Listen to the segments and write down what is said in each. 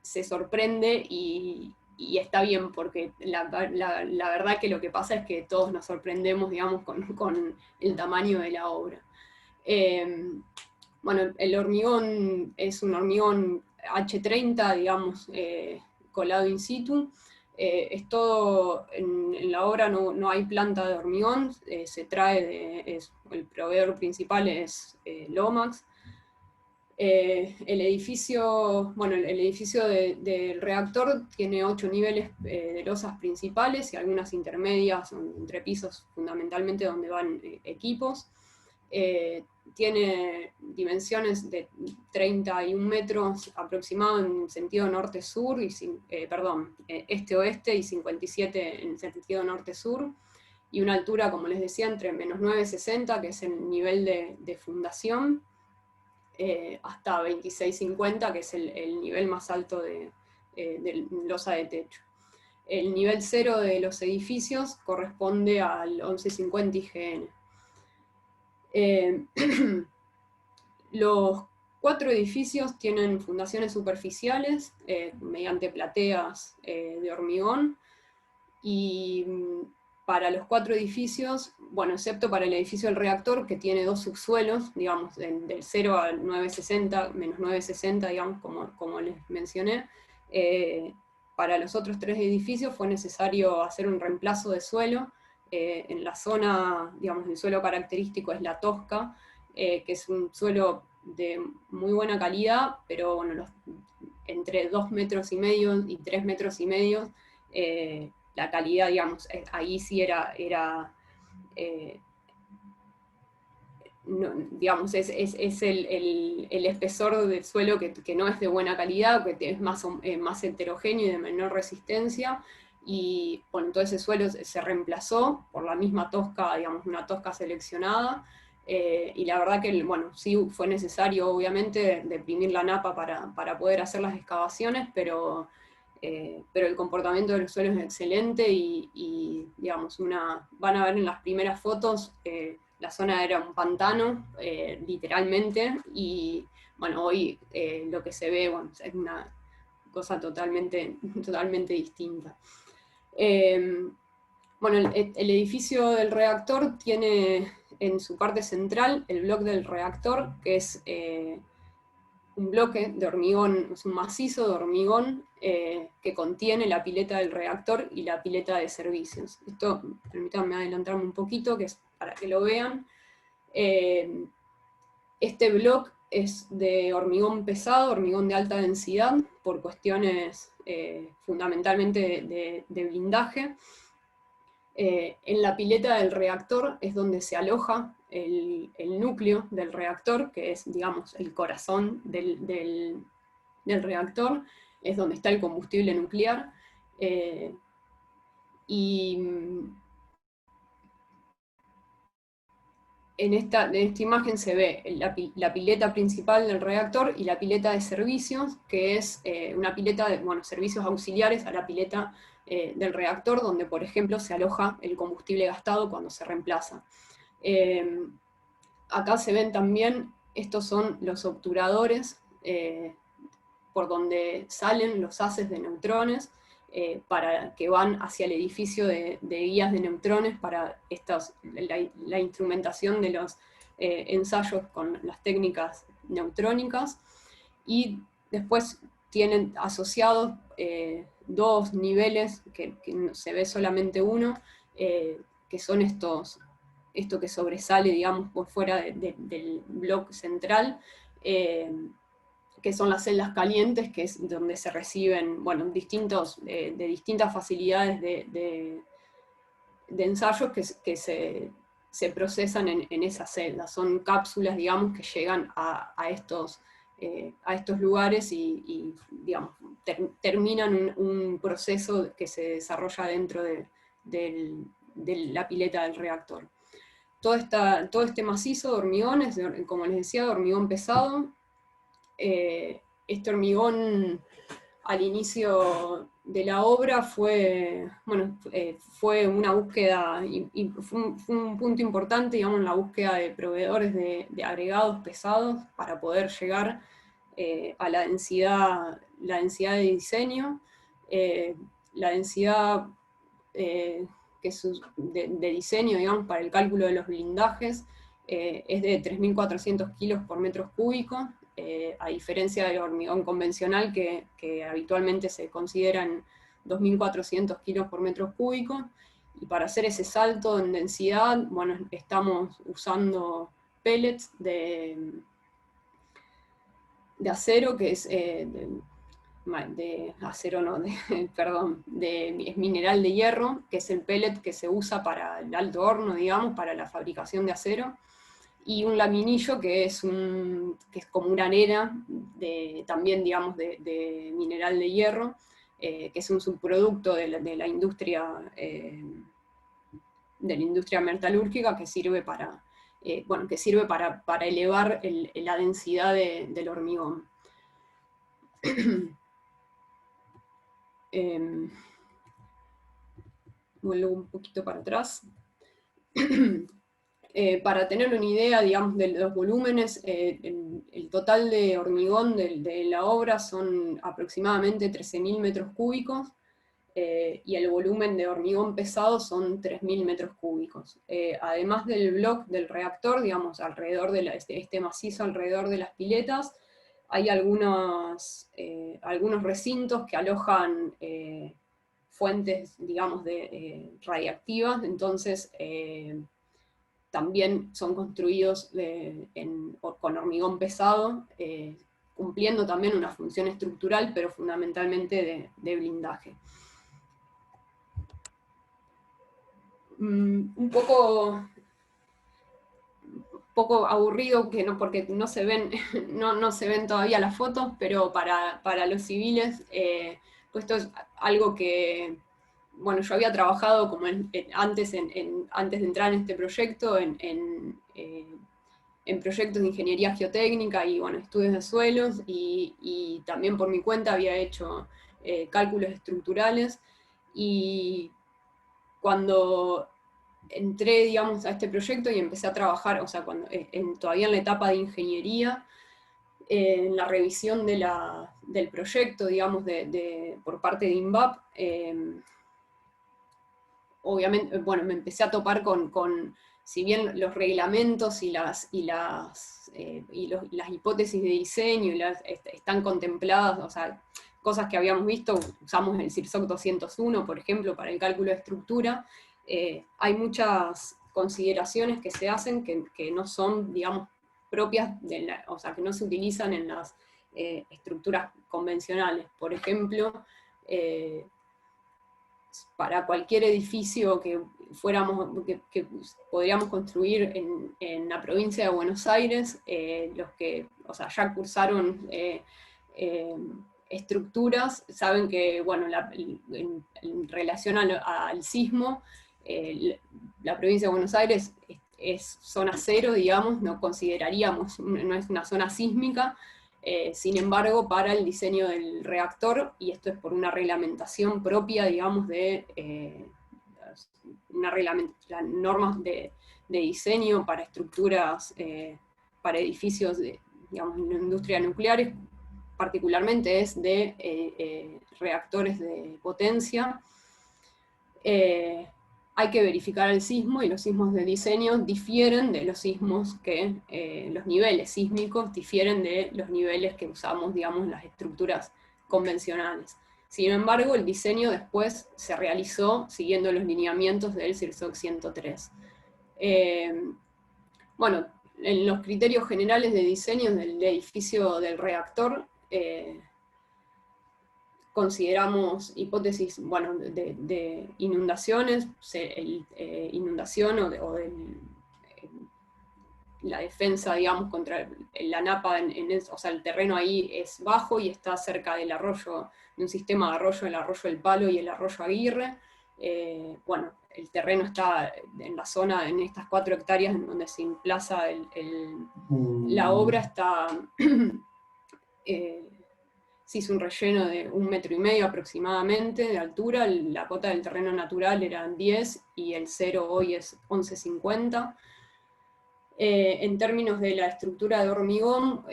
se sorprende y está bien, porque la verdad que lo que pasa es que todos nos sorprendemos, digamos, con el tamaño de la obra. Bueno, el hormigón es un hormigón H30, digamos, colado in situ. Es todo, en la obra no hay planta de hormigón, se trae el proveedor principal es Lomax. El edificio, bueno, el edificio del reactor tiene 8 niveles de losas principales y algunas intermedias, entre pisos fundamentalmente donde van equipos. Tiene dimensiones de 31 metros aproximado en sentido norte-sur, perdón, este-oeste y 57 en sentido norte-sur, y una altura, como les decía, entre menos 9,60, que es el nivel de fundación, hasta 26,50, que es el nivel más alto de losa de techo. El nivel 0 de los edificios corresponde al 11,50 IGN. Los 4 edificios tienen fundaciones superficiales mediante plateas de hormigón, y para los 4 edificios, bueno, excepto para el edificio del reactor, que tiene 2 subsuelos, digamos, del 0 al 960, menos 960, digamos, como les mencioné, para los otros 3 edificios fue necesario hacer un reemplazo de suelo. En la zona, digamos, el suelo característico es la tosca, que es un suelo de muy buena calidad, pero bueno, entre 2,5 metros y 3,5 metros, la calidad, digamos, ahí sí era no, digamos, es el espesor del suelo que no es de buena calidad, que es más heterogéneo y de menor resistencia, y bueno, todo ese suelo se reemplazó por la misma tosca, digamos, una tosca seleccionada, y la verdad que, bueno, sí fue necesario, obviamente, deprimir la napa para poder hacer las excavaciones, pero el comportamiento del suelo es excelente digamos, van a ver en las primeras fotos, la zona era un pantano, literalmente, y bueno, hoy lo que se ve, bueno, es una cosa totalmente, totalmente distinta. Bueno, el edificio del reactor tiene en su parte central el bloque del reactor, que es un bloque de hormigón, es un macizo de hormigón que contiene la pileta del reactor y la pileta de servicios. Esto, permítanme adelantarme un poquito, que es para que lo vean. Este bloque es de hormigón pesado, hormigón de alta densidad, por cuestiones fundamentalmente de blindaje. En la pileta del reactor es donde se aloja el núcleo del reactor, que es, digamos, el corazón del reactor, es donde está el combustible nuclear. Y en esta imagen se ve la pileta principal del reactor y la pileta de servicios, que es una pileta de servicios auxiliares a la pileta del reactor, donde, por ejemplo, se aloja el combustible gastado cuando se reemplaza. Acá se ven también, estos son los obturadores por donde salen los haces de neutrones, para que van hacia el edificio de guías de neutrones para la instrumentación de los ensayos con las técnicas neutrónicas, y después tienen asociados 2 niveles, que se ve solamente uno, que son esto que sobresale, digamos, por fuera del bloque central, que son las celdas calientes, que es donde se reciben, bueno, de distintas facilidades de ensayos que se procesan en esas celdas. Son cápsulas, digamos, que llegan a estos lugares digamos, terminan un proceso que se desarrolla dentro de la pileta del reactor. Todo este macizo de hormigón es, como les decía, de hormigón pesado. Este hormigón al inicio de la obra fue una búsqueda, y fue un punto importante, digamos, en la búsqueda de proveedores de agregados pesados para poder llegar a la densidad de diseño, la densidad que es de diseño, digamos, para el cálculo de los blindajes, es de 3.400 kilos por metro cúbico, a diferencia del hormigón convencional que habitualmente se considera en 2.400 kilos por metro cúbico. Y para hacer ese salto en densidad, bueno, estamos usando pellets de acero, que es de acero no, perdón, es mineral de hierro, que es el pellet que se usa para el alto horno, digamos, para la fabricación de acero, y un laminillo que es como una arena, también, digamos, de mineral de hierro, que es un subproducto de la industria metalúrgica, que sirve para, para elevar la densidad del hormigón. Vuelvo un poquito para atrás. Para tener una idea, digamos, de los volúmenes, el total de hormigón de la obra son aproximadamente 13.000 metros cúbicos, y el volumen de hormigón pesado son 3.000 metros cúbicos. Además del bloque del reactor, digamos, alrededor de este macizo alrededor de las piletas, hay algunos recintos que alojan fuentes, digamos, radiactivas, entonces también son construidos con hormigón pesado, cumpliendo también una función estructural, pero fundamentalmente de blindaje. Un poco aburrido, porque no se ven, no se ven todavía las fotos, pero para los civiles, pues esto es algo que, bueno, yo había trabajado como antes de entrar en este proyecto, en proyectos de ingeniería geotécnica y, bueno, estudios de suelos, y también por mi cuenta había hecho cálculos estructurales, y cuando entré, digamos, a este proyecto y empecé a trabajar, o sea, todavía en la etapa de ingeniería, en la revisión del proyecto, digamos, por parte de INVAP, obviamente, bueno, me empecé a topar si bien los reglamentos y las hipótesis de diseño están contempladas, o sea, cosas que habíamos visto, usamos el CIRSOC 201, por ejemplo, para el cálculo de estructura, hay muchas consideraciones que se hacen que no son, digamos, propias, o sea, que no se utilizan en las estructuras convencionales. Por ejemplo, para cualquier edificio que podríamos construir en la provincia de Buenos Aires, los que, o sea, ya cursaron estructuras, saben que, bueno, en relación al sismo, la provincia de Buenos Aires es zona cero, digamos, no consideraríamos, no es una zona sísmica. Sin embargo, para el diseño del reactor, y esto es por una reglamentación propia, digamos, las normas de diseño para estructuras, para edificios, digamos, en la industria nuclear, particularmente es de reactores de potencia. Hay que verificar el sismo, y los sismos de diseño difieren de los sismos los niveles sísmicos difieren de los niveles que usamos, digamos, en las estructuras convencionales. Sin embargo, el diseño después se realizó siguiendo los lineamientos del CIRSOC 103. Bueno, en los criterios generales de diseño del edificio del reactor, consideramos hipótesis, bueno, de inundaciones, inundación la defensa, digamos, contra la napa, o sea, el terreno ahí es bajo y está cerca del arroyo, de un sistema de arroyo, el arroyo El Palo y el arroyo Aguirre. Bueno, el terreno está en la zona, en estas 4 hectáreas en donde se emplaza la obra, está... se hizo un relleno de 1,5 metros aproximadamente de altura, la cota del terreno natural era 10 y el cero hoy es 11,50. En términos de la estructura de hormigón,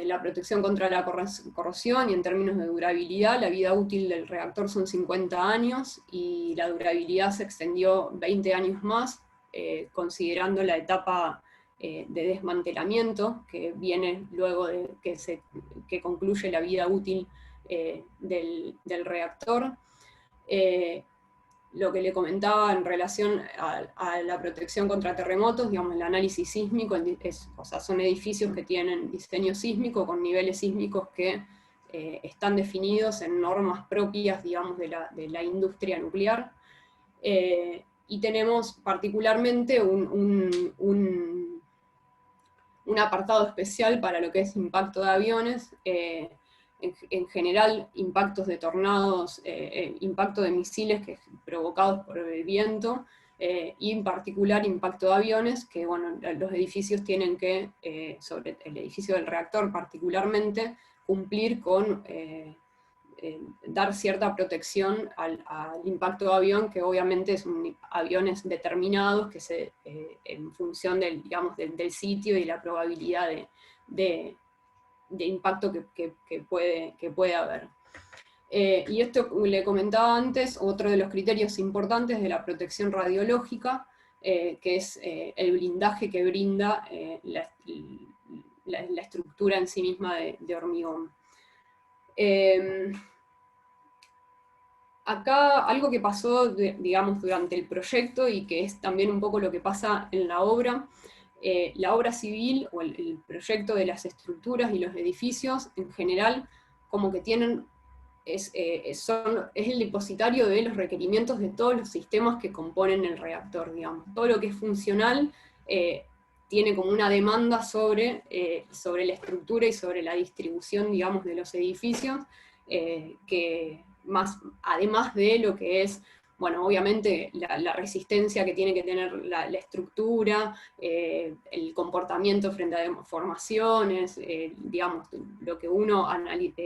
la protección contra la corrosión, y en términos de durabilidad, la vida útil del reactor son 50 años, y la durabilidad se extendió 20 años más, considerando la etapa de desmantelamiento, que viene luego de que concluye la vida útil del reactor. Lo que le comentaba en relación a la protección contra terremotos, digamos, el análisis sísmico, o sea, son edificios que tienen diseño sísmico con niveles sísmicos que están definidos en normas propias, digamos, de la industria nuclear. Y tenemos particularmente un apartado especial para lo que es impacto de aviones, en general impactos de tornados, impacto de misiles provocados por el viento, y en particular impacto de aviones, que bueno, los edificios tienen que, sobre el edificio del reactor particularmente, cumplir con dar cierta protección al impacto de avión, que obviamente son aviones determinados, que en función del, digamos, del sitio y la probabilidad de impacto que puede haber. Y esto le comentaba antes, otro de los criterios importantes de la protección radiológica, que es el blindaje que brinda la estructura en sí misma de hormigón. Acá algo que pasó, digamos, durante el proyecto, y que es también un poco lo que pasa en la obra civil, o el proyecto de las estructuras y los edificios, en general, como que tienen, es el depositario de los requerimientos de todos los sistemas que componen el reactor, digamos. Todo lo que es funcional tiene como una demanda sobre la estructura y sobre la distribución, digamos, de los edificios, además de lo que es, bueno, obviamente la resistencia que tiene que tener la estructura, el comportamiento frente a deformaciones, digamos, lo que uno analiza,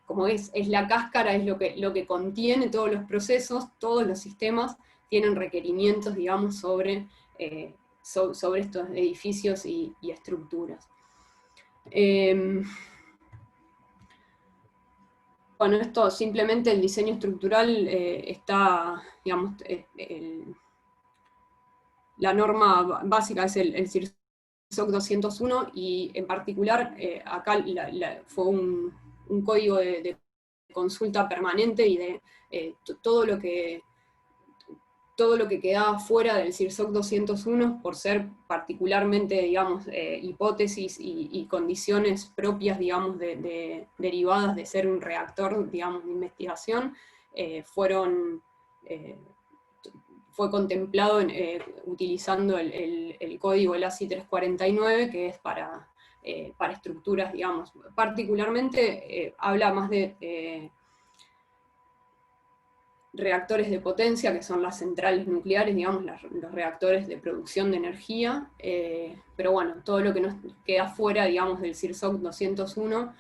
como es la cáscara, es lo que contiene todos los procesos, todos los sistemas tienen requerimientos, digamos, sobre estos edificios y estructuras. Bueno, esto simplemente el diseño estructural está, digamos, la norma básica es el CIRSOC 201, y en particular acá fue un código de consulta permanente, y de todo lo que quedaba fuera del CIRSOC 201, por ser particularmente, digamos, hipótesis y condiciones propias, digamos, derivadas de ser un reactor, digamos, de investigación, fue contemplado utilizando el código, el ASI 349, que es para estructuras, digamos, particularmente habla más de reactores de potencia, que son las centrales nucleares, digamos, los reactores de producción de energía, pero bueno, todo lo que nos queda fuera, digamos, del CIRSOC 201,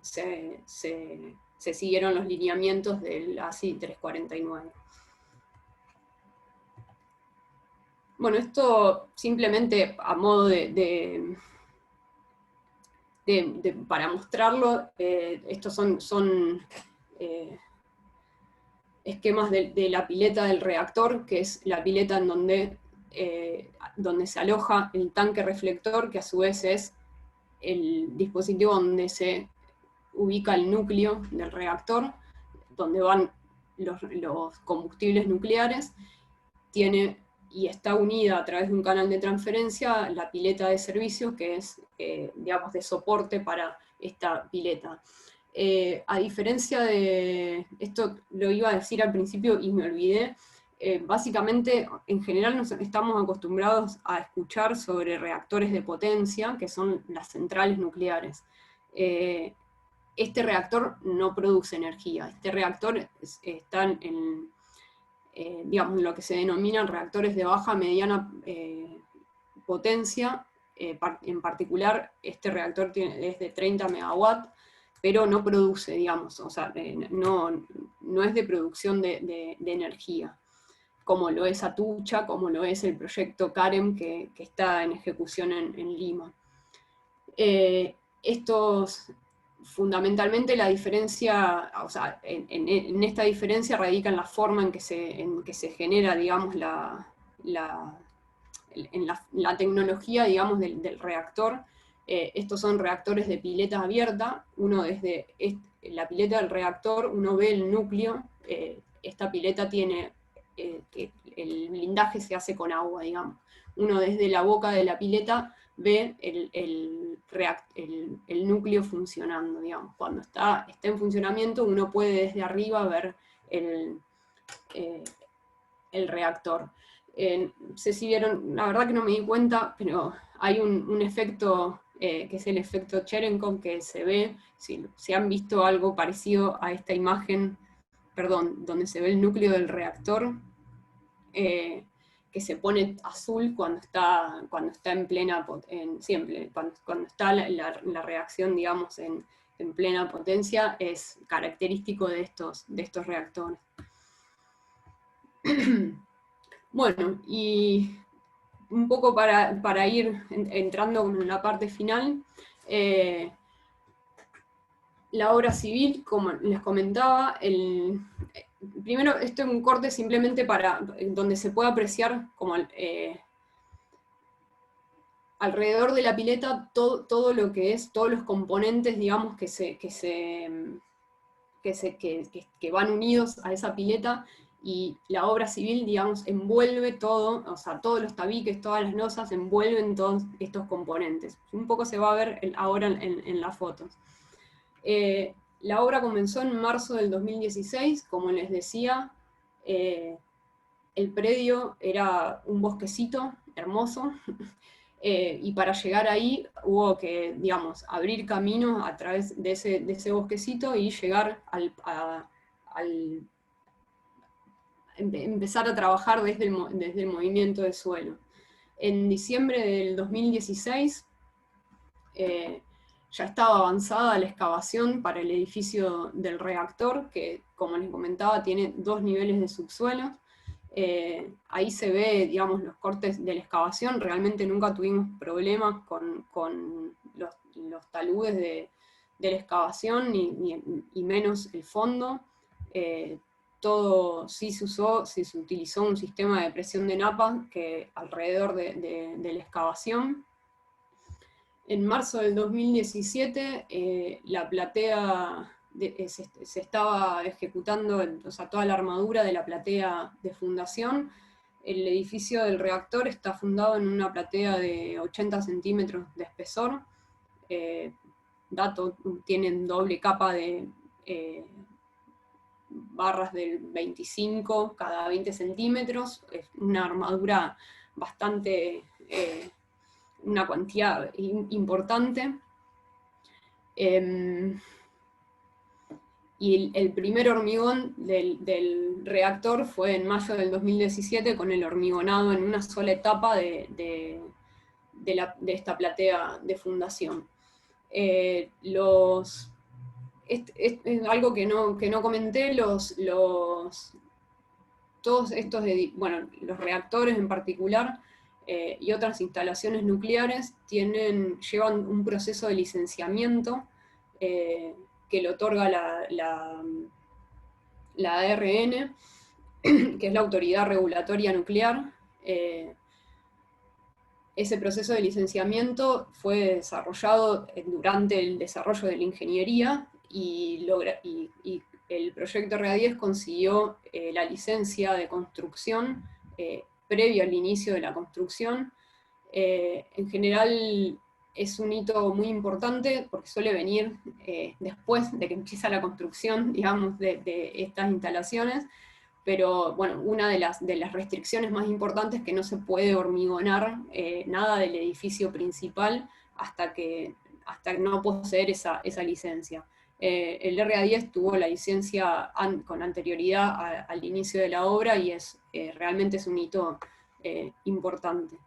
se siguieron los lineamientos del ASI 349. Bueno, esto simplemente a modo para mostrarlo, estos son esquemas de la pileta del reactor, que es la pileta en donde se aloja el tanque reflector, que a su vez es el dispositivo donde se ubica el núcleo del reactor, donde van los combustibles nucleares. Y está unida a través de un canal de transferencia la pileta de servicio, que es, digamos, de soporte para esta pileta. A diferencia de, esto lo iba a decir al principio y me olvidé, básicamente en general nos estamos acostumbrados a escuchar sobre reactores de potencia, que son las centrales nucleares. Este reactor no produce energía, este reactor está en digamos, lo que se denominan reactores de baja mediana potencia. En particular, este reactor es de 30 megawatts, pero no produce, digamos, o sea, no es de producción de energía. como lo es Atucha, como lo es el proyecto CAREM que está en ejecución en Lima. Estos, fundamentalmente la diferencia, o sea, en esta diferencia radica en la forma en que se genera, digamos, la tecnología, digamos, del reactor. Estos son reactores de pileta abierta. Uno desde la pileta del reactor, uno ve el núcleo. Esta pileta tiene, que el blindaje se hace con agua, digamos. Uno desde la boca de la pileta ve el núcleo funcionando, digamos. Cuando está en funcionamiento, uno puede desde arriba ver el reactor. No sé si vieron, la verdad que no me di cuenta, pero hay un efecto que es el efecto Cherenkov, que se ve, si han visto algo parecido a esta imagen, perdón, donde se ve el núcleo del reactor, que se pone azul cuando está en plena, siempre, cuando está la reacción, digamos, en plena potencia, es característico de estos reactores. Bueno, y un poco para ir entrando en la parte final, la obra civil, como les comentaba, primero esto es un corte simplemente donde se puede apreciar como alrededor de la pileta todo lo que es, todos los componentes, digamos, que van unidos a esa pileta, y la obra civil, digamos, envuelve todo, o sea, todos los tabiques, todas las losas envuelven todos estos componentes. Un poco se va a ver ahora en las fotos. La obra comenzó en marzo del 2016, como les decía. El predio era un bosquecito hermoso, y para llegar ahí hubo que, digamos, abrir camino a través de ese bosquecito y llegar empezar a trabajar desde el movimiento de suelo. En diciembre del 2016 ya estaba avanzada la excavación para el edificio del reactor, que, como les comentaba, tiene 2 niveles de subsuelo. Ahí se ve, digamos, los cortes de la excavación. Realmente nunca tuvimos problemas con los taludes de la excavación, y menos el fondo. Todo sí se utilizó un sistema de presión de napa que alrededor de la excavación. En marzo del 2017, la platea se estaba ejecutando, o sea, toda la armadura de la platea de fundación. El edificio del reactor está fundado en una platea de 80 centímetros de espesor. Tienen doble capa de barras del 25 cada 20 centímetros. Es una armadura bastante... una cantidad importante. Y el primer hormigón del reactor fue en mayo del 2017, con el hormigonado en una sola etapa de esta platea de fundación. Es algo que no comenté, todos estos, los reactores en particular, y otras instalaciones nucleares llevan un proceso de licenciamiento que le otorga la ARN, que es la Autoridad Regulatoria Nuclear. Ese proceso de licenciamiento fue desarrollado durante el desarrollo de la ingeniería, y el proyecto REA10 consiguió la licencia de construcción previo al inicio de la construcción. En general es un hito muy importante porque suele venir después de que empieza la construcción, digamos, de estas instalaciones. Pero bueno, una de las restricciones más importantes es que no se puede hormigonar nada del edificio principal hasta no poseer esa licencia. El RA10 tuvo la licencia con anterioridad al inicio de la obra, y realmente es un hito importante.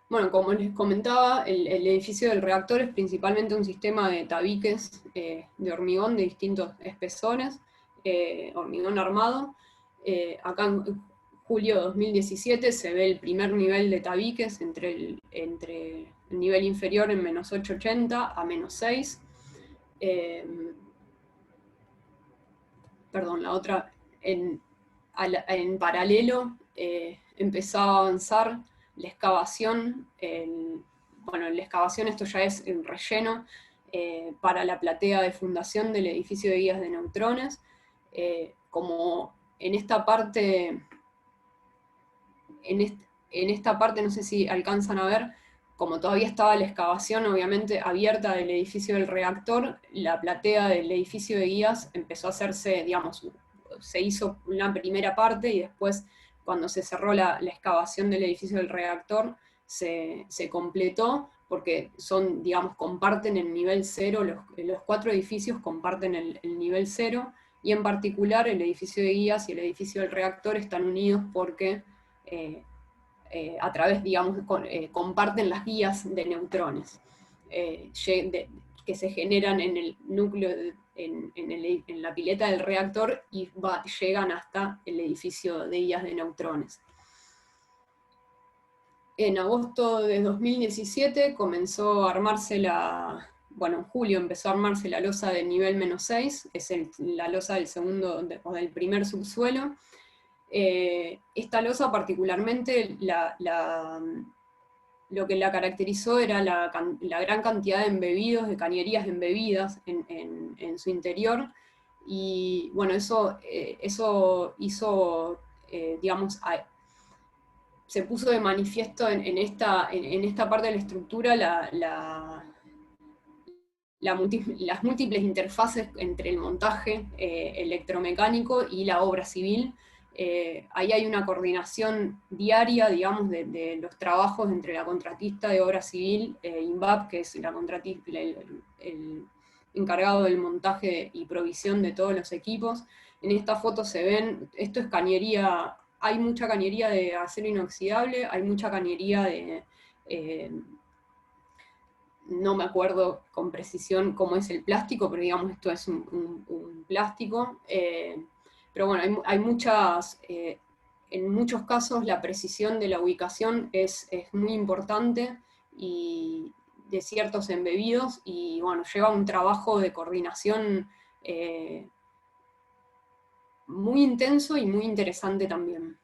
Bueno, como les comentaba, el edificio del reactor es principalmente un sistema de tabiques de hormigón de distintos espesores. hormigón armado. Acá en julio de 2017 se ve el primer nivel de tabiques entre el nivel inferior en menos 880 a menos 6. Perdón, la otra, en paralelo empezó a avanzar la excavación. Bueno, la excavación, esto ya es el relleno para la platea de fundación del edificio de guías de neutrones. Como en esta parte, en esta parte, no sé si alcanzan a ver, como todavía estaba la excavación obviamente abierta del edificio del reactor, la platea del edificio de guías empezó a hacerse, digamos, se hizo una primera parte y después cuando se cerró la excavación del edificio del reactor se completó, porque son, digamos, comparten el nivel cero, los 4 edificios comparten el nivel cero, y en particular el edificio de guías y el edificio del reactor están unidos porque a través, digamos, comparten las guías de neutrones que se generan en el núcleo, en la pileta del reactor y llegan hasta el edificio de guías de neutrones. En agosto de 2017 comenzó a armarse bueno, en julio empezó a armarse la losa del nivel menos 6, es la losa del segundo o del primer subsuelo. Esta losa particularmente, lo que la caracterizó era la gran cantidad de embebidos, de cañerías embebidas en su interior, y bueno, eso hizo, digamos, se puso de manifiesto en esta parte de la estructura las múltiples interfaces entre el montaje electromecánico y la obra civil. Ahí hay una coordinación diaria, digamos, de los trabajos entre la contratista de obra civil, INVAP, que es el encargado del montaje y provisión de todos los equipos. En esta foto se ven, esto es cañería, hay mucha cañería de acero inoxidable, hay mucha cañería de... no me acuerdo con precisión cómo es el plástico, pero digamos esto es un plástico. Pero bueno, hay muchas, en muchos casos la precisión de la ubicación es muy importante y de ciertos embebidos, y bueno, lleva un trabajo de coordinación muy intenso y muy interesante también.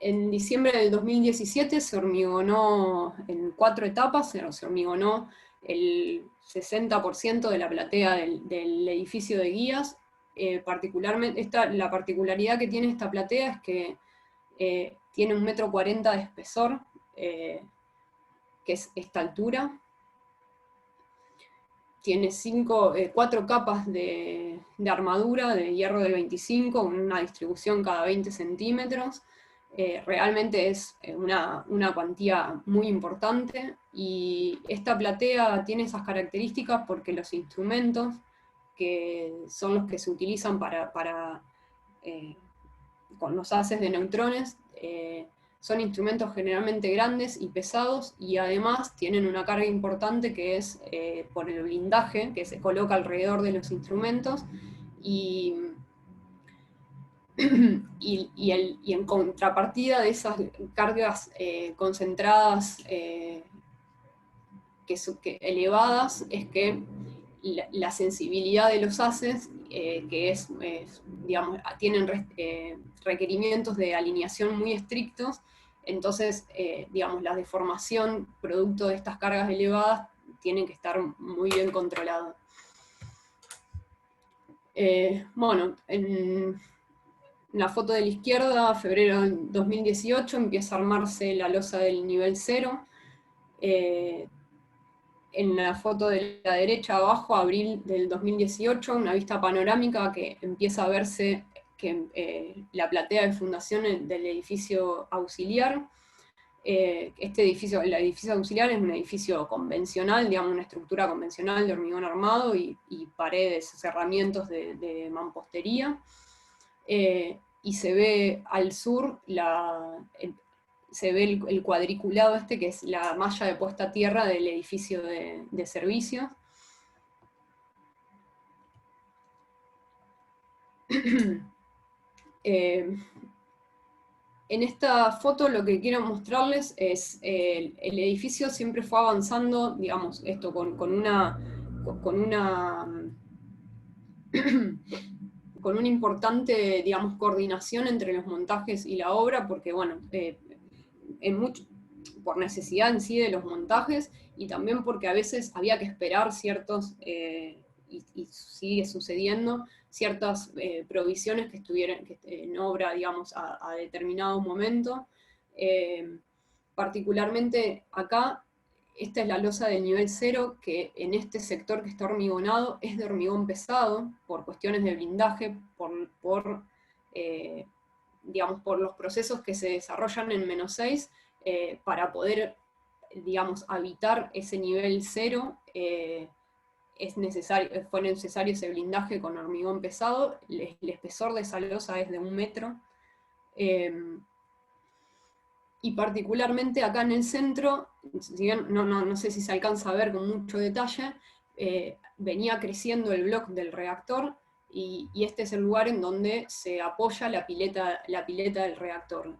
En diciembre del 2017 se hormigonó en 4 etapas, se hormigonó el 60% de la platea del edificio de guías. Particularmente, la particularidad que tiene esta platea es que tiene 1,40 m de espesor, que es esta altura. Tiene 4 capas de armadura de hierro del 25, con una distribución cada 20 centímetros. Realmente es una cuantía muy importante, y esta platea tiene esas características porque los instrumentos que son los que se utilizan con los haces de neutrones son instrumentos generalmente grandes y pesados, y además tienen una carga importante que es por el blindaje que se coloca alrededor de los instrumentos, y en contrapartida de esas cargas concentradas elevadas, es que la sensibilidad de los haces, que digamos, tienen requerimientos de alineación muy estrictos, entonces, digamos, la deformación producto de estas cargas elevadas tienen que estar muy bien controladas. Bueno, en la foto de la izquierda, febrero del 2018, empieza a armarse la losa del nivel 0. En la foto de la derecha abajo, abril del 2018, una vista panorámica que empieza a verse la platea de fundación del edificio auxiliar. El edificio auxiliar es un edificio convencional, digamos, una estructura convencional de hormigón armado y paredes, cerramientos de mampostería. Y se ve al sur se ve el cuadriculado que es la malla de puesta a tierra del edificio de servicios. En esta foto lo que quiero mostrarles es el edificio siempre fue avanzando, digamos, esto con una importante, digamos, coordinación entre los montajes y la obra, porque, bueno, por necesidad en sí de los montajes, y también porque a veces había que esperar ciertos, y sigue sucediendo, ciertas provisiones que estuvieran en obra, digamos, a determinado momento. Particularmente acá, esta es la losa del nivel 0, que en este sector que está hormigonado es de hormigón pesado, por cuestiones de blindaje, eh, digamos, por los procesos que se desarrollan en -6, para poder, digamos, habitar ese nivel 0, fue necesario ese blindaje con hormigón pesado. El espesor de esa losa es de 1 metro. Y particularmente acá en el centro, si bien no sé si se alcanza a ver con mucho detalle, venía creciendo el bloque del reactor, y este es el lugar en donde se apoya la pileta del reactor.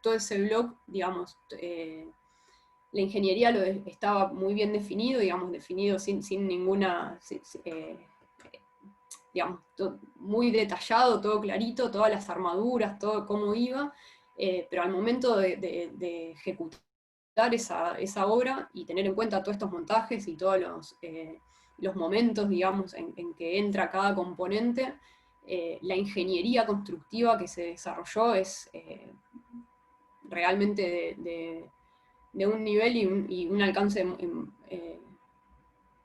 Todo ese bloque, digamos, la ingeniería estaba muy bien definido, digamos, definido sin ninguna, digamos, muy detallado, todo clarito, todas las armaduras, todo cómo iba, pero al momento de ejecutar esa obra y tener en cuenta todos estos montajes y todos los momentos, digamos, en que entra cada componente, la ingeniería constructiva que se desarrolló es realmente de un nivel y un alcance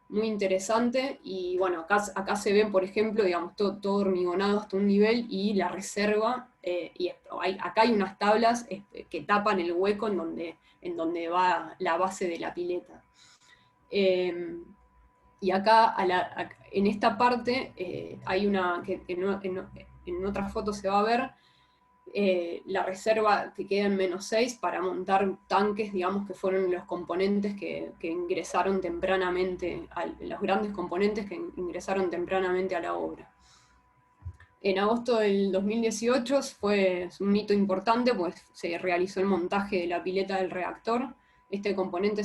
muy interesante. Y bueno, acá se ven, por ejemplo, digamos, todo hormigonado hasta un nivel, y la reserva, y acá hay unas tablas que tapan el hueco en donde va la base de la pileta. Y acá, en esta parte, hay una, que en otras fotos se va a ver, la reserva que queda en -6 para montar tanques, digamos, que fueron los componentes que ingresaron tempranamente, los grandes componentes que ingresaron tempranamente a la obra. En agosto del 2018 fue un hito importante, pues se realizó el montaje de la pileta del reactor. Este componente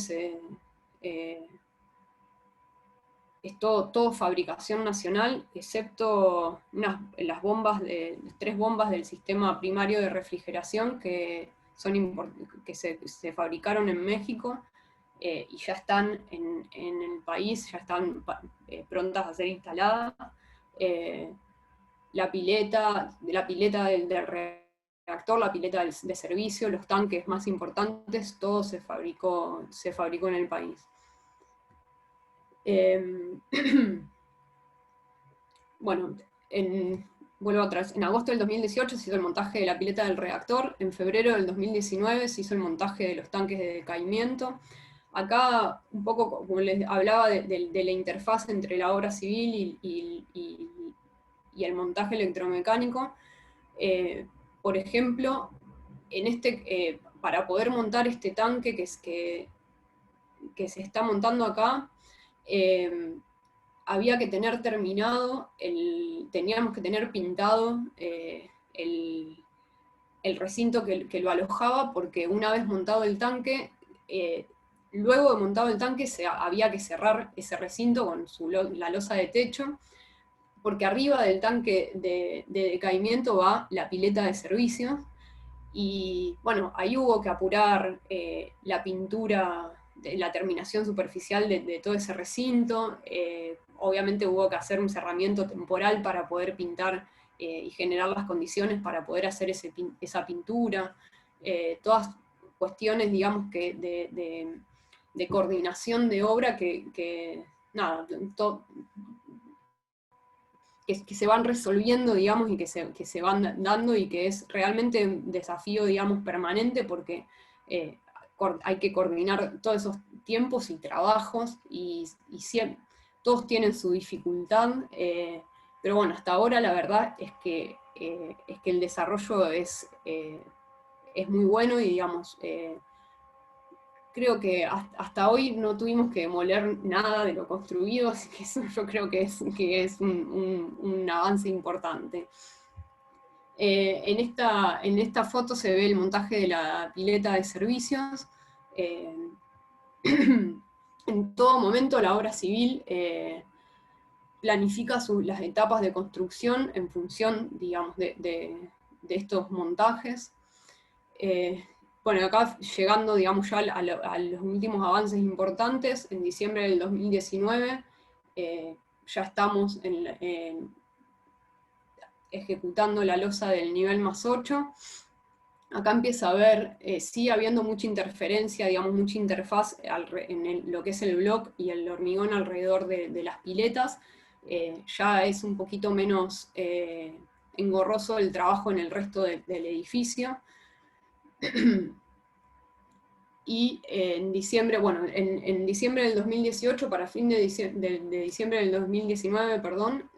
es todo fabricación nacional, excepto las 3 bombas del sistema primario de refrigeración que se fabricaron en México, y ya están en el país, ya están prontas a ser instaladas. Eh, la pileta del reactor, la pileta de servicio, los tanques más importantes, todo se fabricó en el país. Bueno, vuelvo atrás. En agosto del 2018 se hizo el montaje de la pileta del reactor. En febrero del 2019 se hizo el montaje de los tanques de decaimiento. Acá, un poco como les hablaba de la interfaz entre la obra civil y el montaje electromecánico. Por ejemplo, para poder montar este tanque que se está montando acá, había que tener teníamos que tener pintado el recinto que lo alojaba, porque una vez montado el tanque, luego de montado el tanque había que cerrar ese recinto con la losa de techo, porque arriba del tanque de decaimiento va la pileta de servicio. Y bueno, ahí hubo que apurar la pintura, la terminación superficial de todo ese recinto. Obviamente hubo que hacer un cerramiento temporal para poder pintar y generar las condiciones para poder hacer esa pintura. Todas cuestiones, digamos, de coordinación de obra nada, que se van resolviendo, digamos, y que se van dando, y que es realmente un desafío, digamos, permanente, porque hay que coordinar todos esos tiempos y trabajos, y todos tienen su dificultad, pero bueno, hasta ahora la verdad es que el desarrollo es muy bueno, y digamos, creo que hasta hoy no tuvimos que demoler nada de lo construido, así que eso yo creo que es un avance importante. En esta foto se ve el montaje de la pileta de servicios. En todo momento la obra civil planifica las etapas de construcción en función, digamos, de estos montajes. Bueno, acá llegando, digamos, ya a los últimos avances importantes, en diciembre del 2019 ya estamos ejecutando la losa del nivel +8. Acá empieza a haber, sigue habiendo mucha interferencia, digamos, mucha interfaz en lo que es el block y el hormigón alrededor de las piletas. Ya es un poquito menos engorroso el trabajo en el resto del edificio. Y en diciembre, bueno, en diciembre del 2018, para fin de diciembre del 2019, perdón,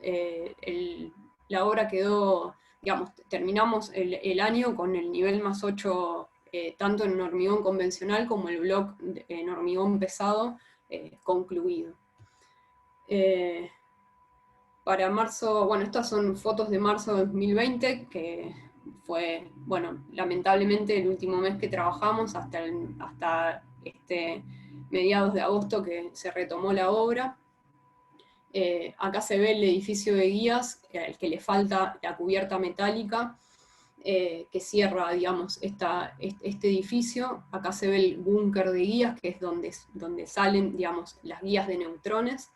la obra quedó, digamos, terminamos el año con el nivel +8, tanto en hormigón convencional como el block en hormigón pesado concluido. Para marzo, bueno, estas son fotos de marzo de 2020, que fue, bueno, lamentablemente el último mes que trabajamos hasta mediados de agosto que se retomó la obra. Acá se ve el edificio de guías, al que le falta la cubierta metálica, que cierra, digamos, este edificio. Acá se ve el búnker de guías, que es donde salen, digamos, las guías de neutrones.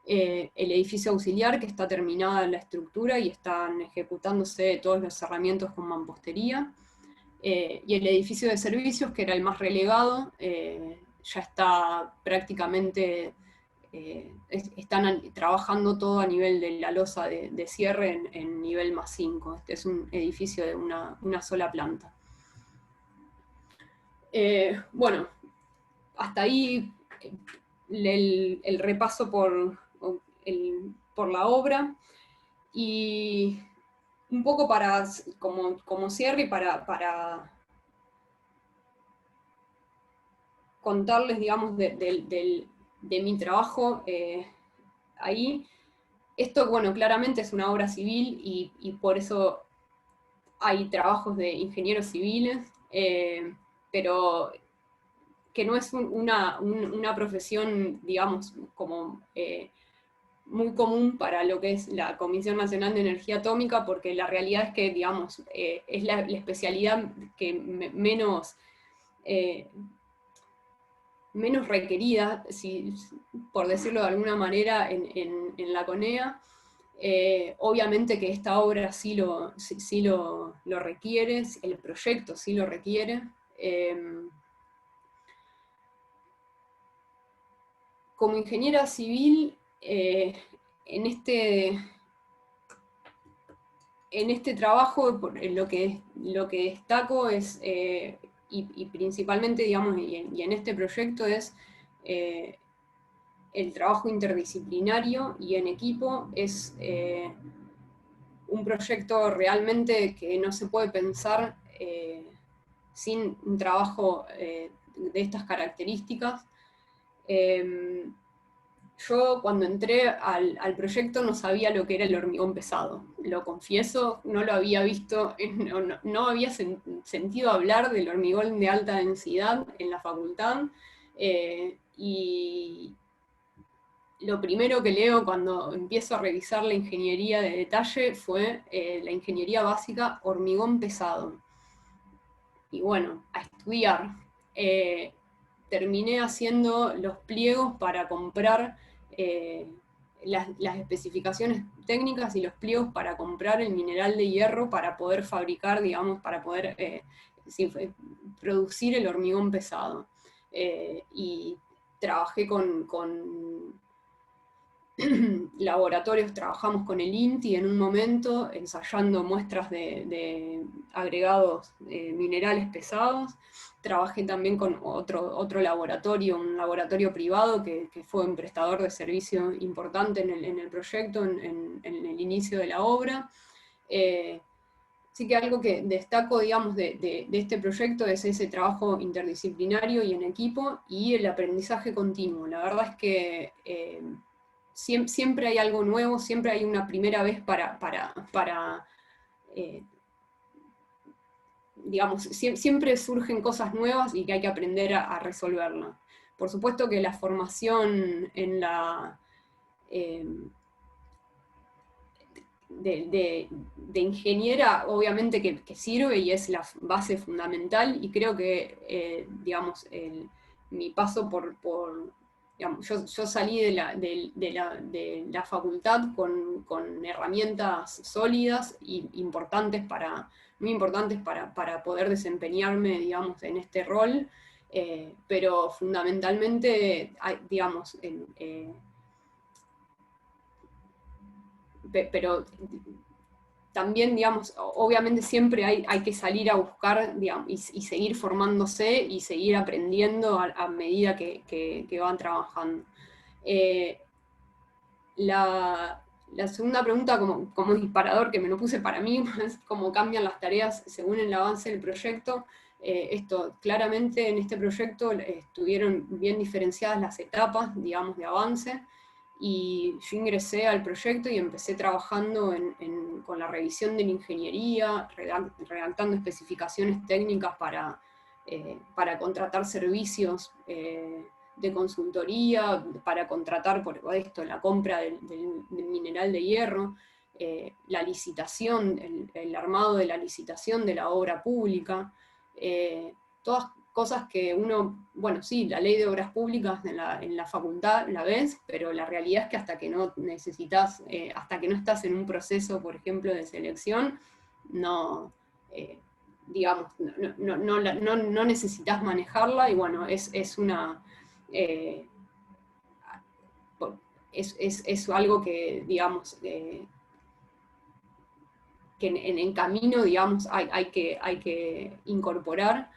El edificio auxiliar, que está terminada la estructura y están ejecutándose todos los cerramientos con mampostería. Y el edificio de servicios, que era el más relegado, ya está prácticamente, están trabajando todo a nivel de la losa de cierre en nivel +5. Este es un edificio de una sola planta. Bueno, hasta ahí el repaso por la obra, y un poco como cierre y para contarles, digamos, de mi trabajo ahí. Esto, bueno, claramente es una obra civil y por eso hay trabajos de ingenieros civiles, pero que no es una profesión, digamos, como muy común para lo que es la Comisión Nacional de Energía Atómica, porque la realidad es que, digamos, es la especialidad que menos requerida, por decirlo de alguna manera, en la CONEA. Obviamente que esta obra sí lo requiere, el proyecto sí lo requiere. Como ingeniera civil, en este trabajo lo que destaco es, y principalmente, digamos, y en este proyecto es el trabajo interdisciplinario y en equipo. Es un proyecto realmente que no se puede pensar sin un trabajo de estas características. Yo cuando entré al proyecto no sabía lo que era el hormigón pesado, lo confieso, no lo había visto, no había sentido hablar del hormigón de alta densidad en la facultad, y lo primero que leo cuando empiezo a revisar la ingeniería de detalle fue la ingeniería básica hormigón pesado. Y bueno, a estudiar. Terminé haciendo los pliegos para comprar las especificaciones técnicas y los pliegos para comprar el mineral de hierro para poder fabricar, digamos, para poder producir el hormigón pesado. Y trabajé con laboratorios, trabajamos con el INTI en un momento, ensayando muestras de agregados minerales pesados. Trabajé también con otro laboratorio, un laboratorio privado que fue un prestador de servicio importante en el proyecto, en el inicio de la obra. Sí que algo que destaco, digamos, de este proyecto es ese trabajo interdisciplinario y en equipo y el aprendizaje continuo. La verdad es que siempre hay algo nuevo, siempre hay una primera vez eh, digamos, siempre surgen cosas nuevas y que hay que aprender a resolverlas. Por supuesto que la formación en la... eh, de ingeniera, obviamente que sirve y es la base fundamental, y creo que, digamos, mi paso digamos, yo salí de la facultad con herramientas sólidas y muy importantes para poder desempeñarme, digamos, en este rol, pero fundamentalmente, digamos, pero también, digamos, obviamente siempre hay que salir a buscar, digamos, y seguir formándose y seguir aprendiendo a medida que van trabajando. Eh, la segunda pregunta, como disparador, que me lo puse para mí, es cómo cambian las tareas según el avance del proyecto. Esto, claramente en este proyecto estuvieron bien diferenciadas las etapas, digamos, de avance, y yo ingresé al proyecto y empecé trabajando con la revisión de la ingeniería, redactando especificaciones técnicas para contratar servicios de consultoría, para contratar por esto, la compra del mineral de hierro, la licitación, el armado de la licitación de la obra pública, todas cosas que uno, bueno, sí, la ley de obras públicas en la facultad la ves, pero la realidad es que hasta que no necesitas, hasta que no estás en un proceso, por ejemplo, de selección, no, digamos, no necesitas manejarla, y bueno, es una... eh, es algo que, digamos, que en camino, digamos, hay que incorporar.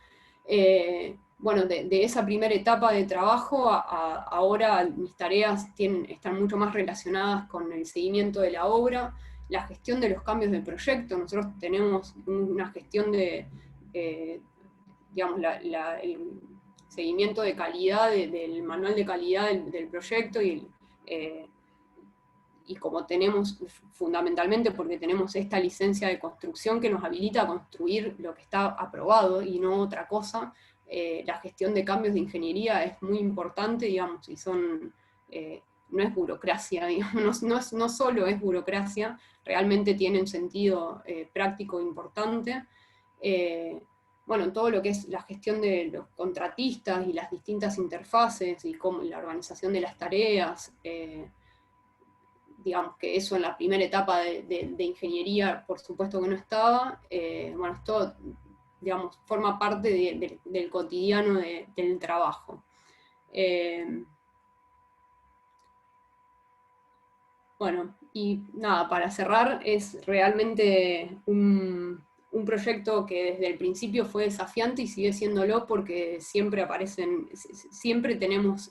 Bueno, de esa primera etapa de trabajo, ahora mis tareas están mucho más relacionadas con el seguimiento de la obra, la gestión de los cambios del proyecto. Nosotros tenemos una gestión digamos, el seguimiento de calidad del manual de calidad del proyecto, eh, y como tenemos, fundamentalmente porque tenemos esta licencia de construcción que nos habilita a construir lo que está aprobado y no otra cosa, la gestión de cambios de ingeniería es muy importante, digamos, y no es burocracia, digamos, no solo es burocracia, realmente tiene un sentido práctico importante. Bueno, todo lo que es la gestión de los contratistas y las distintas interfaces y la organización de las tareas, digamos que eso en la primera etapa de ingeniería, por supuesto que no estaba. Bueno, esto, digamos, forma parte del cotidiano del trabajo. Bueno, y nada, para cerrar, es realmente un proyecto que desde el principio fue desafiante y sigue siéndolo porque siempre tenemos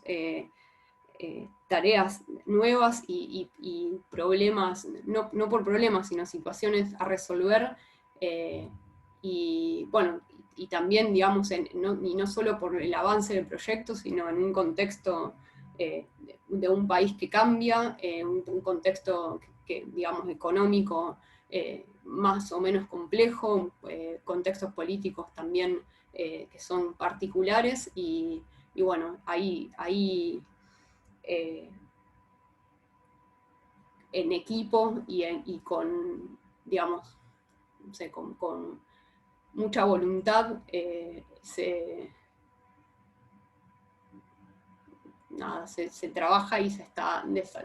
tareas nuevas y problemas, no por problemas, sino situaciones a resolver. eh, y bueno, y también, digamos, y no solo por el avance del proyecto, sino en un contexto de un país que cambia, un contexto digamos, económico más o menos complejo, contextos políticos también que son particulares, y bueno, ahí eh, en equipo y con, digamos, no sé, con mucha voluntad, nada, se trabaja y se está,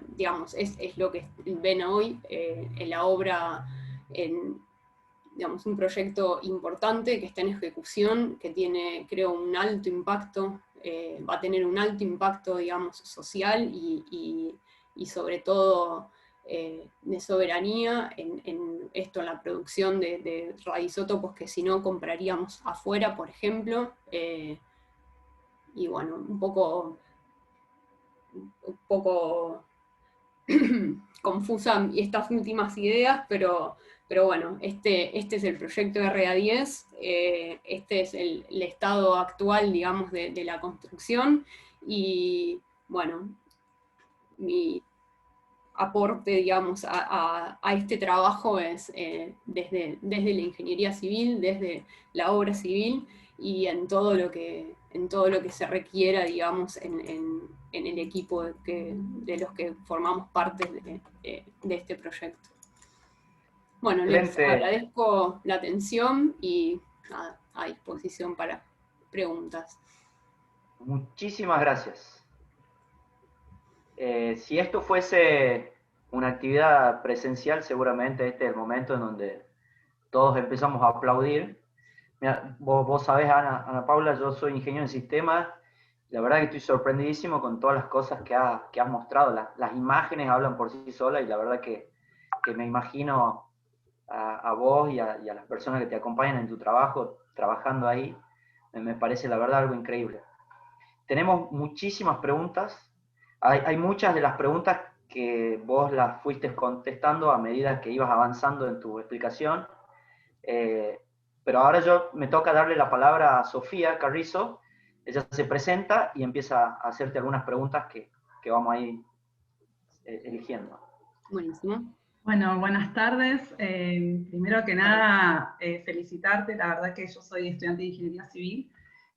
digamos, es lo que ven hoy en la obra, digamos, un proyecto importante que está en ejecución, que tiene, creo, un alto impacto, va a tener un alto impacto, digamos, social y sobre todo de soberanía en esto, en la producción de radioisótopos que si no compraríamos afuera, por ejemplo. Y bueno, un poco confusa estas últimas ideas, pero Pero bueno, este es el proyecto RA10, este es el estado actual, digamos, de la construcción, y bueno, mi aporte, digamos, a este trabajo es desde la ingeniería civil, desde la obra civil, y en todo lo que se requiera, digamos, en el equipo de los que formamos parte de este proyecto. Bueno, les Excelente, agradezco la atención y nada, a disposición para preguntas. muchísimas gracias. Si esto fuese una actividad presencial, seguramente este es el momento en donde todos empezamos a aplaudir. Mira, vos sabés, Ana Paula, yo soy ingeniero en sistemas. La verdad que estoy sorprendidísimo con todas las cosas que has mostrado. Las imágenes hablan por sí solas y la verdad que me imagino a vos y a las personas que te acompañan en tu trabajo, trabajando ahí. Me parece la verdad algo increíble. Tenemos muchísimas preguntas. Hay muchas de las preguntas que vos las fuiste contestando a medida que ibas avanzando en tu explicación. Eh, pero ahora me toca darle la palabra a Sofía Carrizo. Ella se presenta y empieza a hacerte algunas preguntas que vamos a ir eligiendo. Buenísimo. Bueno, buenas tardes. Primero que nada, felicitarte. La verdad que yo soy estudiante de Ingeniería Civil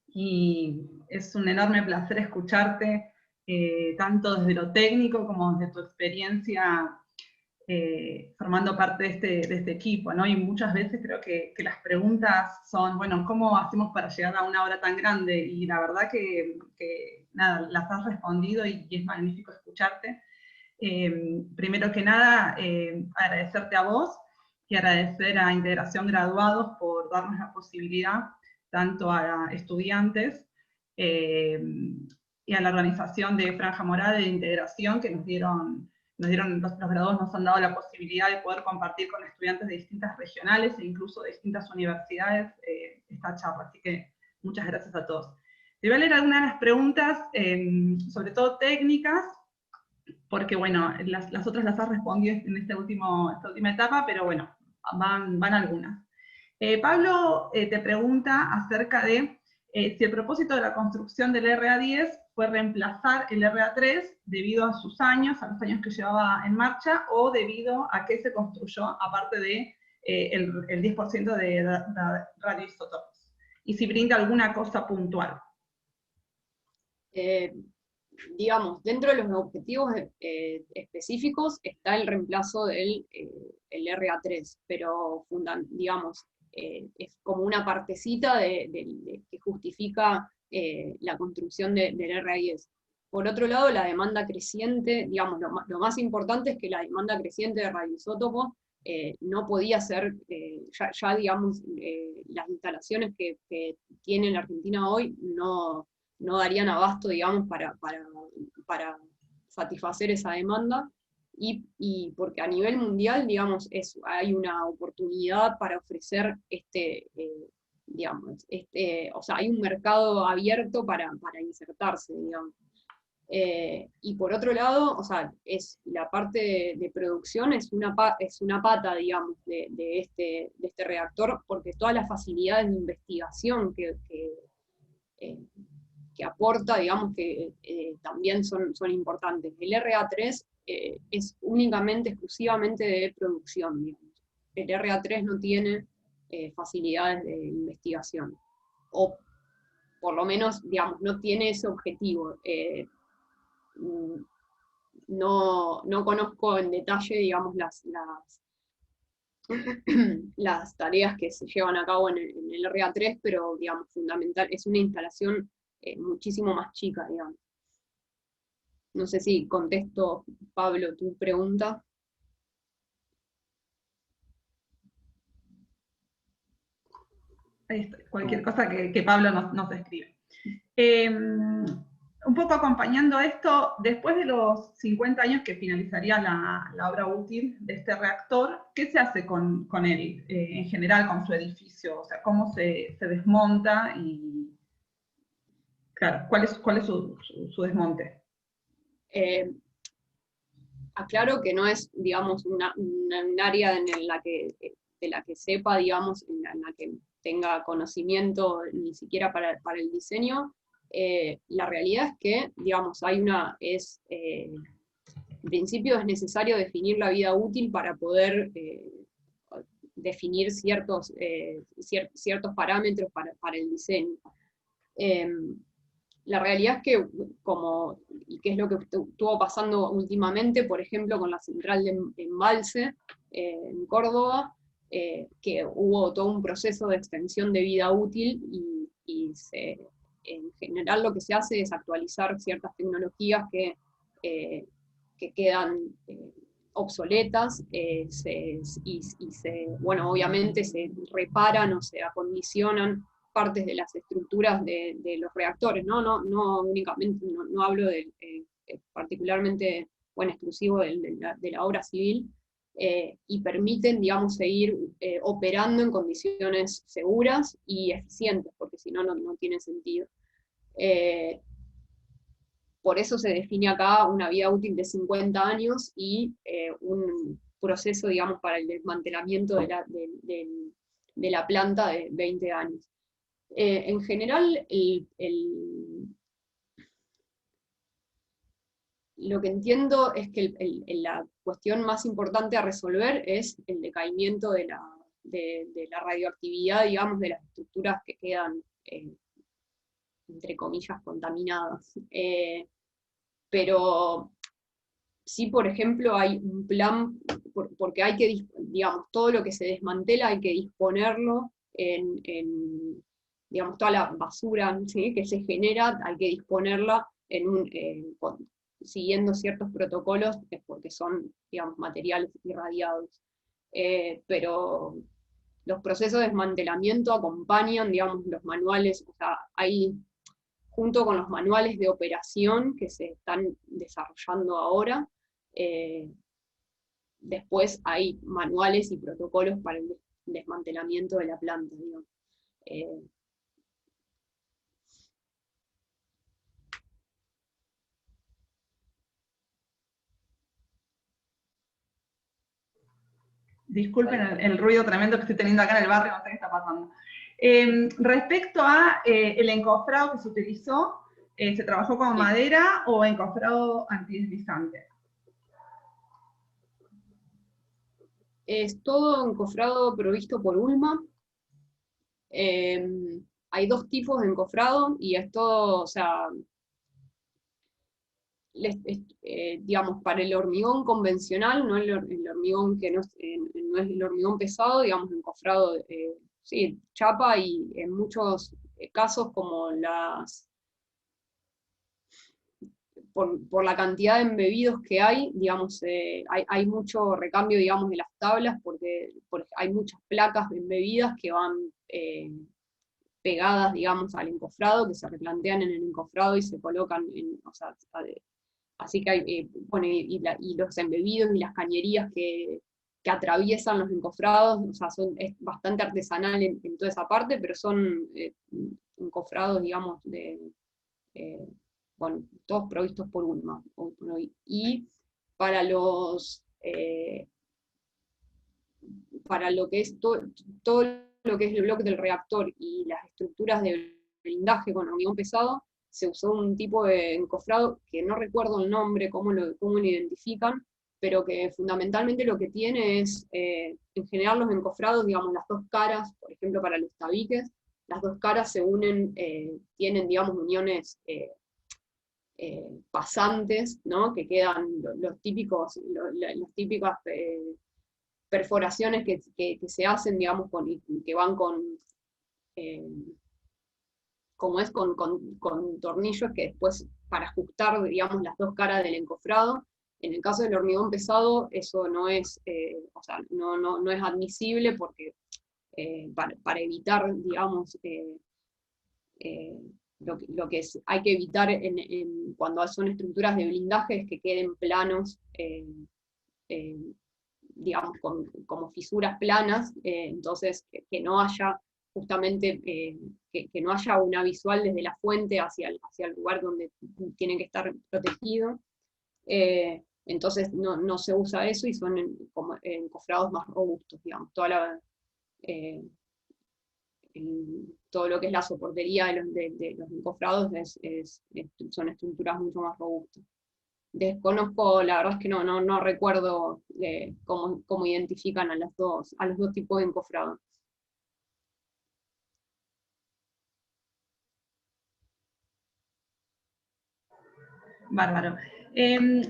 y es un enorme placer escucharte, tanto desde lo técnico como desde tu experiencia formando parte de este equipo, ¿no? Y muchas veces creo que las preguntas son, bueno, ¿cómo hacemos para llegar a una obra tan grande? Y la verdad que nada, las has respondido y es magnífico escucharte. Primero que nada, agradecerte a vos y agradecer a Integración Graduados por darnos la posibilidad, tanto a estudiantes y a la organización de Franja Morada de Integración, que nos dieron los graduados nos han dado la posibilidad de poder compartir con estudiantes de distintas regionales e incluso de distintas universidades esta charla. Así que muchas gracias a todos. Te voy a leer algunas de las preguntas, sobre todo técnicas, porque bueno, las otras las has respondido en esta última etapa, pero bueno, van algunas. Pablo te pregunta acerca de si el propósito de la construcción del RA10 fue reemplazar el RA3 debido a sus años, a los años que llevaba en marcha, o debido a que se construyó, aparte de el 10% de radioisótopos, y si brinda alguna cosa puntual. Digamos, dentro de los objetivos específicos está el reemplazo del el RA3, pero digamos, es como una partecita que justifica la construcción del RA10. Por otro lado, la demanda creciente, digamos, lo más importante es que la demanda creciente de radioisótopos no podía ser, ya digamos, las instalaciones que tiene la Argentina hoy no darían abasto, digamos, para satisfacer esa demanda, y porque a nivel mundial, digamos, hay una oportunidad para ofrecer digamos, o sea, hay un mercado abierto para insertarse, digamos. Y por otro lado, o sea, la parte de producción es una pata, digamos, de este reactor, porque todas las facilidades de investigación que aporta, digamos, que también son importantes. El RA3 es únicamente, exclusivamente de producción, digamos. El RA3 no tiene facilidades de investigación, o por lo menos, digamos, no tiene ese objetivo. No conozco en detalle, digamos, las tareas que se llevan a cabo en el RA3, pero, digamos, fundamental, es una instalación muchísimo más chica, digamos. No sé si contesto, Pablo, tu pregunta. Ahí está, cualquier cosa que Pablo nos escribe. Un poco acompañando esto, después de los 50 años que finalizaría la obra útil de este reactor, ¿qué se hace con él en general, con su edificio? O sea, ¿cómo se desmonta? Y claro, ¿cuál es su desmonte? aclaro que no es, digamos, un área de la que sepa, digamos, en la que tenga conocimiento ni siquiera para el diseño. La realidad es que, digamos, en principio es necesario definir la vida útil para poder definir ciertos parámetros para el diseño. La realidad es que, y qué es lo que estuvo pasando últimamente, por ejemplo, con la central de embalse en Córdoba, que hubo todo un proceso de extensión de vida útil en general lo que se hace es actualizar ciertas tecnologías que quedan obsoletas, bueno, obviamente se reparan o se acondicionan partes de las estructuras de los reactores, no únicamente, no hablo particularmente o en exclusivo de la obra civil, y permiten, digamos, seguir operando en condiciones seguras y eficientes, porque si no, no tiene sentido. Por eso se define acá una vida útil de 50 años y un proceso, digamos, para el desmantelamiento de la planta de 20 años. En general, lo que entiendo es que la cuestión más importante a resolver es el decaimiento de la radioactividad, digamos, de las estructuras que quedan, entre comillas, contaminadas. Pero sí, por ejemplo, hay un plan, porque hay que, digamos, todo lo que se desmantela hay que disponerlo digamos, toda la basura, ¿sí?, que se genera, hay que disponerla siguiendo ciertos protocolos, porque son, digamos, materiales irradiados. Pero los procesos de desmantelamiento acompañan, digamos, los manuales, o sea, junto con los manuales de operación que se están desarrollando ahora, después hay manuales y protocolos para el desmantelamiento de la planta, digamos. Disculpen el ruido tremendo que estoy teniendo acá en el barrio, no sé qué está pasando. Respecto a el encofrado que se utilizó, ¿se trabajó con madera o encofrado antideslizante? Es todo encofrado provisto por ULMA. Hay dos tipos de encofrado y es todo, o sea, digamos, para el hormigón convencional, no el hormigón que no es el hormigón pesado, digamos, encofrado, sí, chapa, y en muchos casos, como por la cantidad de embebidos que hay, digamos, hay mucho recambio, digamos, de las tablas, porque hay muchas placas embebidas que van pegadas, digamos, al encofrado, que se replantean en el encofrado y se colocan o sea, así que hay, bueno, y los embebidos y las cañerías que atraviesan los encofrados, o sea, es bastante artesanal en toda esa parte, pero son encofrados, digamos, bueno, todos provistos por ULMA. Y para para lo que es todo lo que es el bloque del reactor y las estructuras de blindaje con hormigón pesado, se usó un tipo de encofrado que no recuerdo el nombre, cómo lo identifican, pero que fundamentalmente lo que tiene es, en general los encofrados, digamos, las dos caras, por ejemplo para los tabiques, las dos caras se unen, tienen, digamos, uniones pasantes, ¿no?, que quedan las típicas perforaciones que se hacen, digamos, que van con tornillos que después, para ajustar, digamos, las dos caras del encofrado. En el caso del hormigón pesado, eso no es, o sea, no es admisible, porque para evitar, digamos, lo que hay que evitar cuando son estructuras de blindaje es que queden planos, digamos, como fisuras planas, entonces que no haya justamente, que no haya una visual desde la fuente hacia el lugar donde tiene que estar protegido. Entonces no se usa eso y son como encofrados más robustos, digamos. Todo lo que es la soportería de los encofrados son estructuras mucho más robustas. Desconozco, la verdad es que no recuerdo cómo identifican a los dos tipos de encofrado. Bárbaro.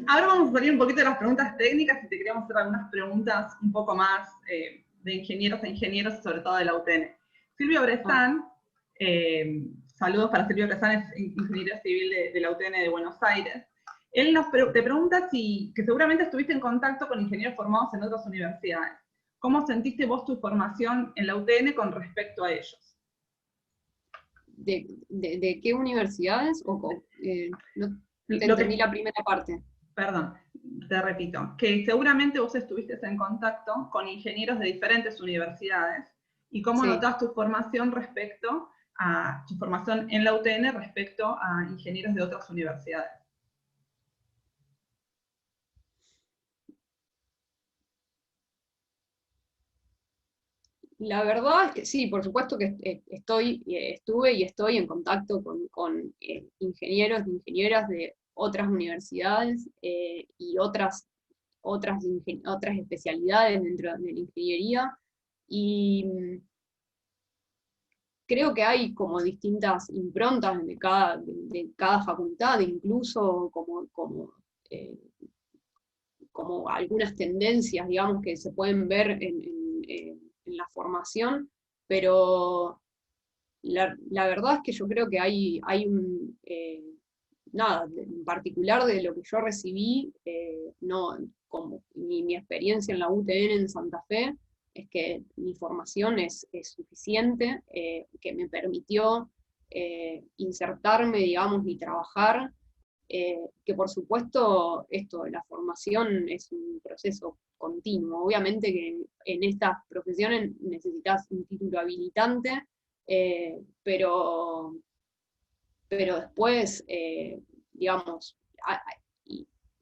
Ahora vamos a salir un poquito de las preguntas técnicas y te queríamos hacer algunas preguntas un poco más de ingenieros e ingenieros, sobre todo de la UTN. Silvio Brezán, saludos para Silvio Brezán, es ingeniero civil de la UTN de Buenos Aires. Él te pregunta que seguramente estuviste en contacto con ingenieros formados en otras universidades. ¿Cómo sentiste vos tu formación en la UTN con respecto a ellos? ¿De qué universidades? No te entendí la primera parte. Perdón, te repito, que seguramente vos estuviste en contacto con ingenieros de diferentes universidades y cómo notás tu formación respecto a tu formación en la UTN respecto a ingenieros de otras universidades. La verdad es que sí, por supuesto que estuve y estoy en contacto con ingenieros e ingenieras de otras universidades y otras especialidades dentro de la ingeniería, y creo que hay como distintas improntas de cada facultad, incluso como algunas tendencias, digamos, que se pueden ver en la formación, pero la verdad es que yo creo que hay nada, en particular de lo que yo recibí, como mi experiencia en la UTN en Santa Fe, es que mi formación es suficiente, que me permitió insertarme, digamos, y trabajar, que por supuesto la formación es un proceso continuo. Obviamente que en estas profesiones necesitas un título habilitante, pero después, digamos,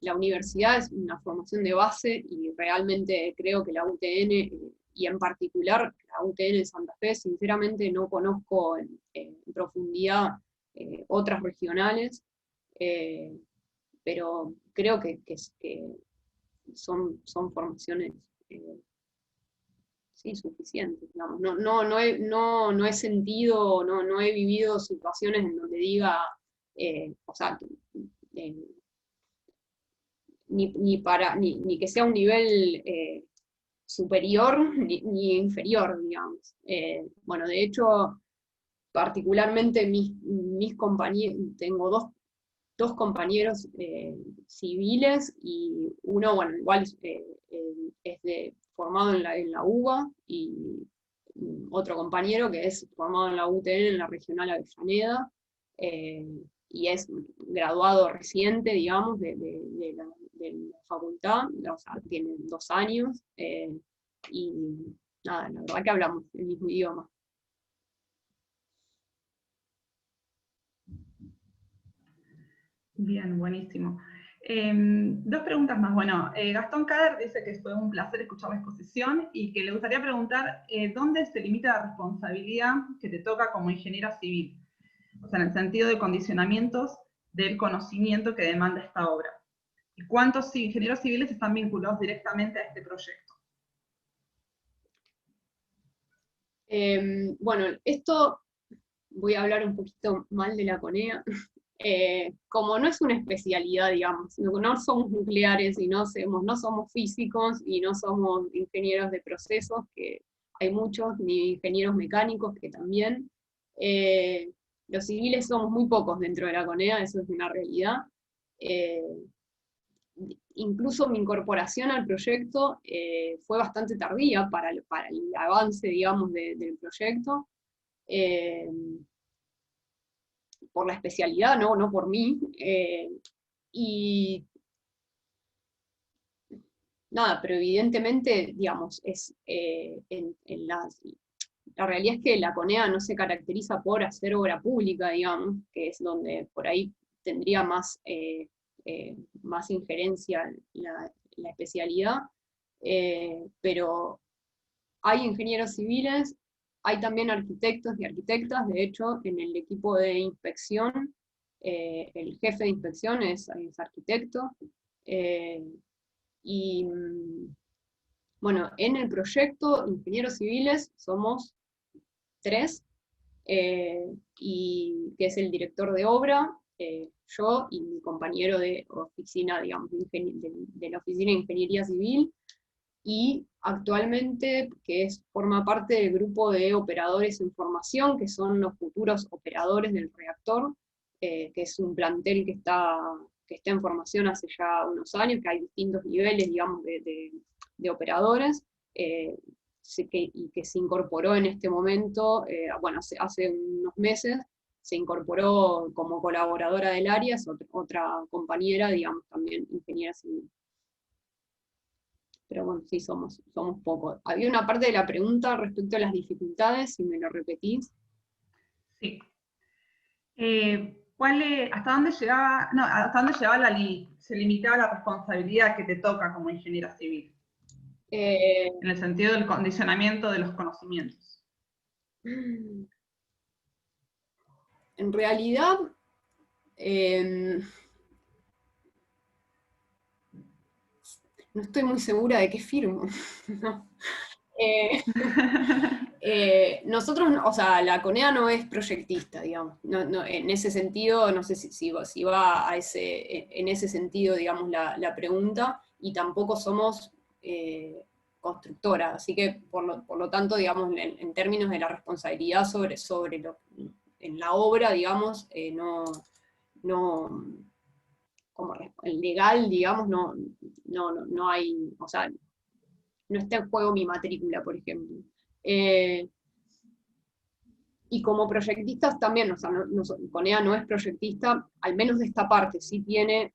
la universidad es una formación de base y realmente creo que la UTN, y en particular la UTN de Santa Fe, sinceramente no conozco en profundidad otras regionales, pero creo que son formaciones sí, suficientes, digamos. No he sentido, no he vivido situaciones en donde diga, o sea, ni que sea un nivel superior ni inferior, digamos. Bueno, de hecho, particularmente mis compañeros, tengo dos compañeros civiles y uno, bueno, igual es formado en la UBA, y otro compañero que es formado en la UTN, en la Regional Avellaneda, y es graduado reciente, digamos, de la facultad, o sea, tiene 2 años, y nada, la verdad que hablamos el mismo idioma. Bien, buenísimo. 2 preguntas más. Bueno, Gastón Cader dice que fue un placer escuchar la exposición y que le gustaría preguntar dónde se limita la responsabilidad que te toca como ingeniera civil, o sea, en el sentido de condicionamientos del conocimiento que demanda esta obra. ¿Y cuántos ingenieros civiles están vinculados directamente a este proyecto? Bueno, esto voy a hablar un poquito mal de la CONEA. Como no es una especialidad, digamos, no somos nucleares y no somos físicos y no somos ingenieros de procesos, que hay muchos, ni ingenieros mecánicos, que también. Los civiles somos muy pocos dentro de la CONEA, eso es una realidad. Incluso mi incorporación al proyecto fue bastante tardía para el avance, digamos, del proyecto. Por la especialidad, no por mí, y nada, pero evidentemente, digamos, la realidad es que la CONEA no se caracteriza por hacer obra pública, digamos, que es donde por ahí tendría más más injerencia la especialidad, pero hay ingenieros civiles, hay también arquitectos y arquitectas. De hecho, en el equipo de inspección, el jefe de inspección es arquitecto, y bueno, en el proyecto ingenieros civiles somos 3, y que es el director de obra, yo y mi compañero de oficina, digamos, de la oficina de ingeniería civil, y actualmente forma parte del grupo de operadores en formación, que son los futuros operadores del reactor, que es un plantel que está en formación hace ya unos años, que hay distintos niveles, digamos, de operadores, y que se incorporó en este momento, bueno, hace unos meses, se incorporó como colaboradora del área, es otra compañera, digamos, también ingeniera civil. Pero bueno, sí, somos pocos. Había una parte de la pregunta respecto a las dificultades, si me lo repetís. Sí. ¿Hasta dónde llegaba se limitaba la responsabilidad que te toca como ingeniera civil? En el sentido del condicionamiento de los conocimientos. En realidad, no estoy muy segura de qué firmo. No. Nosotros, o sea, la CONEA no es proyectista, digamos. No, en ese sentido, no sé si va en ese sentido, digamos, la pregunta, y tampoco somos constructora, así que por lo tanto, digamos, en términos de la responsabilidad en la obra, digamos, como legal, digamos, no hay, o sea, no está en juego mi matrícula, por ejemplo. Y como proyectistas también, o sea, CONEA no es proyectista, al menos de esta parte, sí tiene,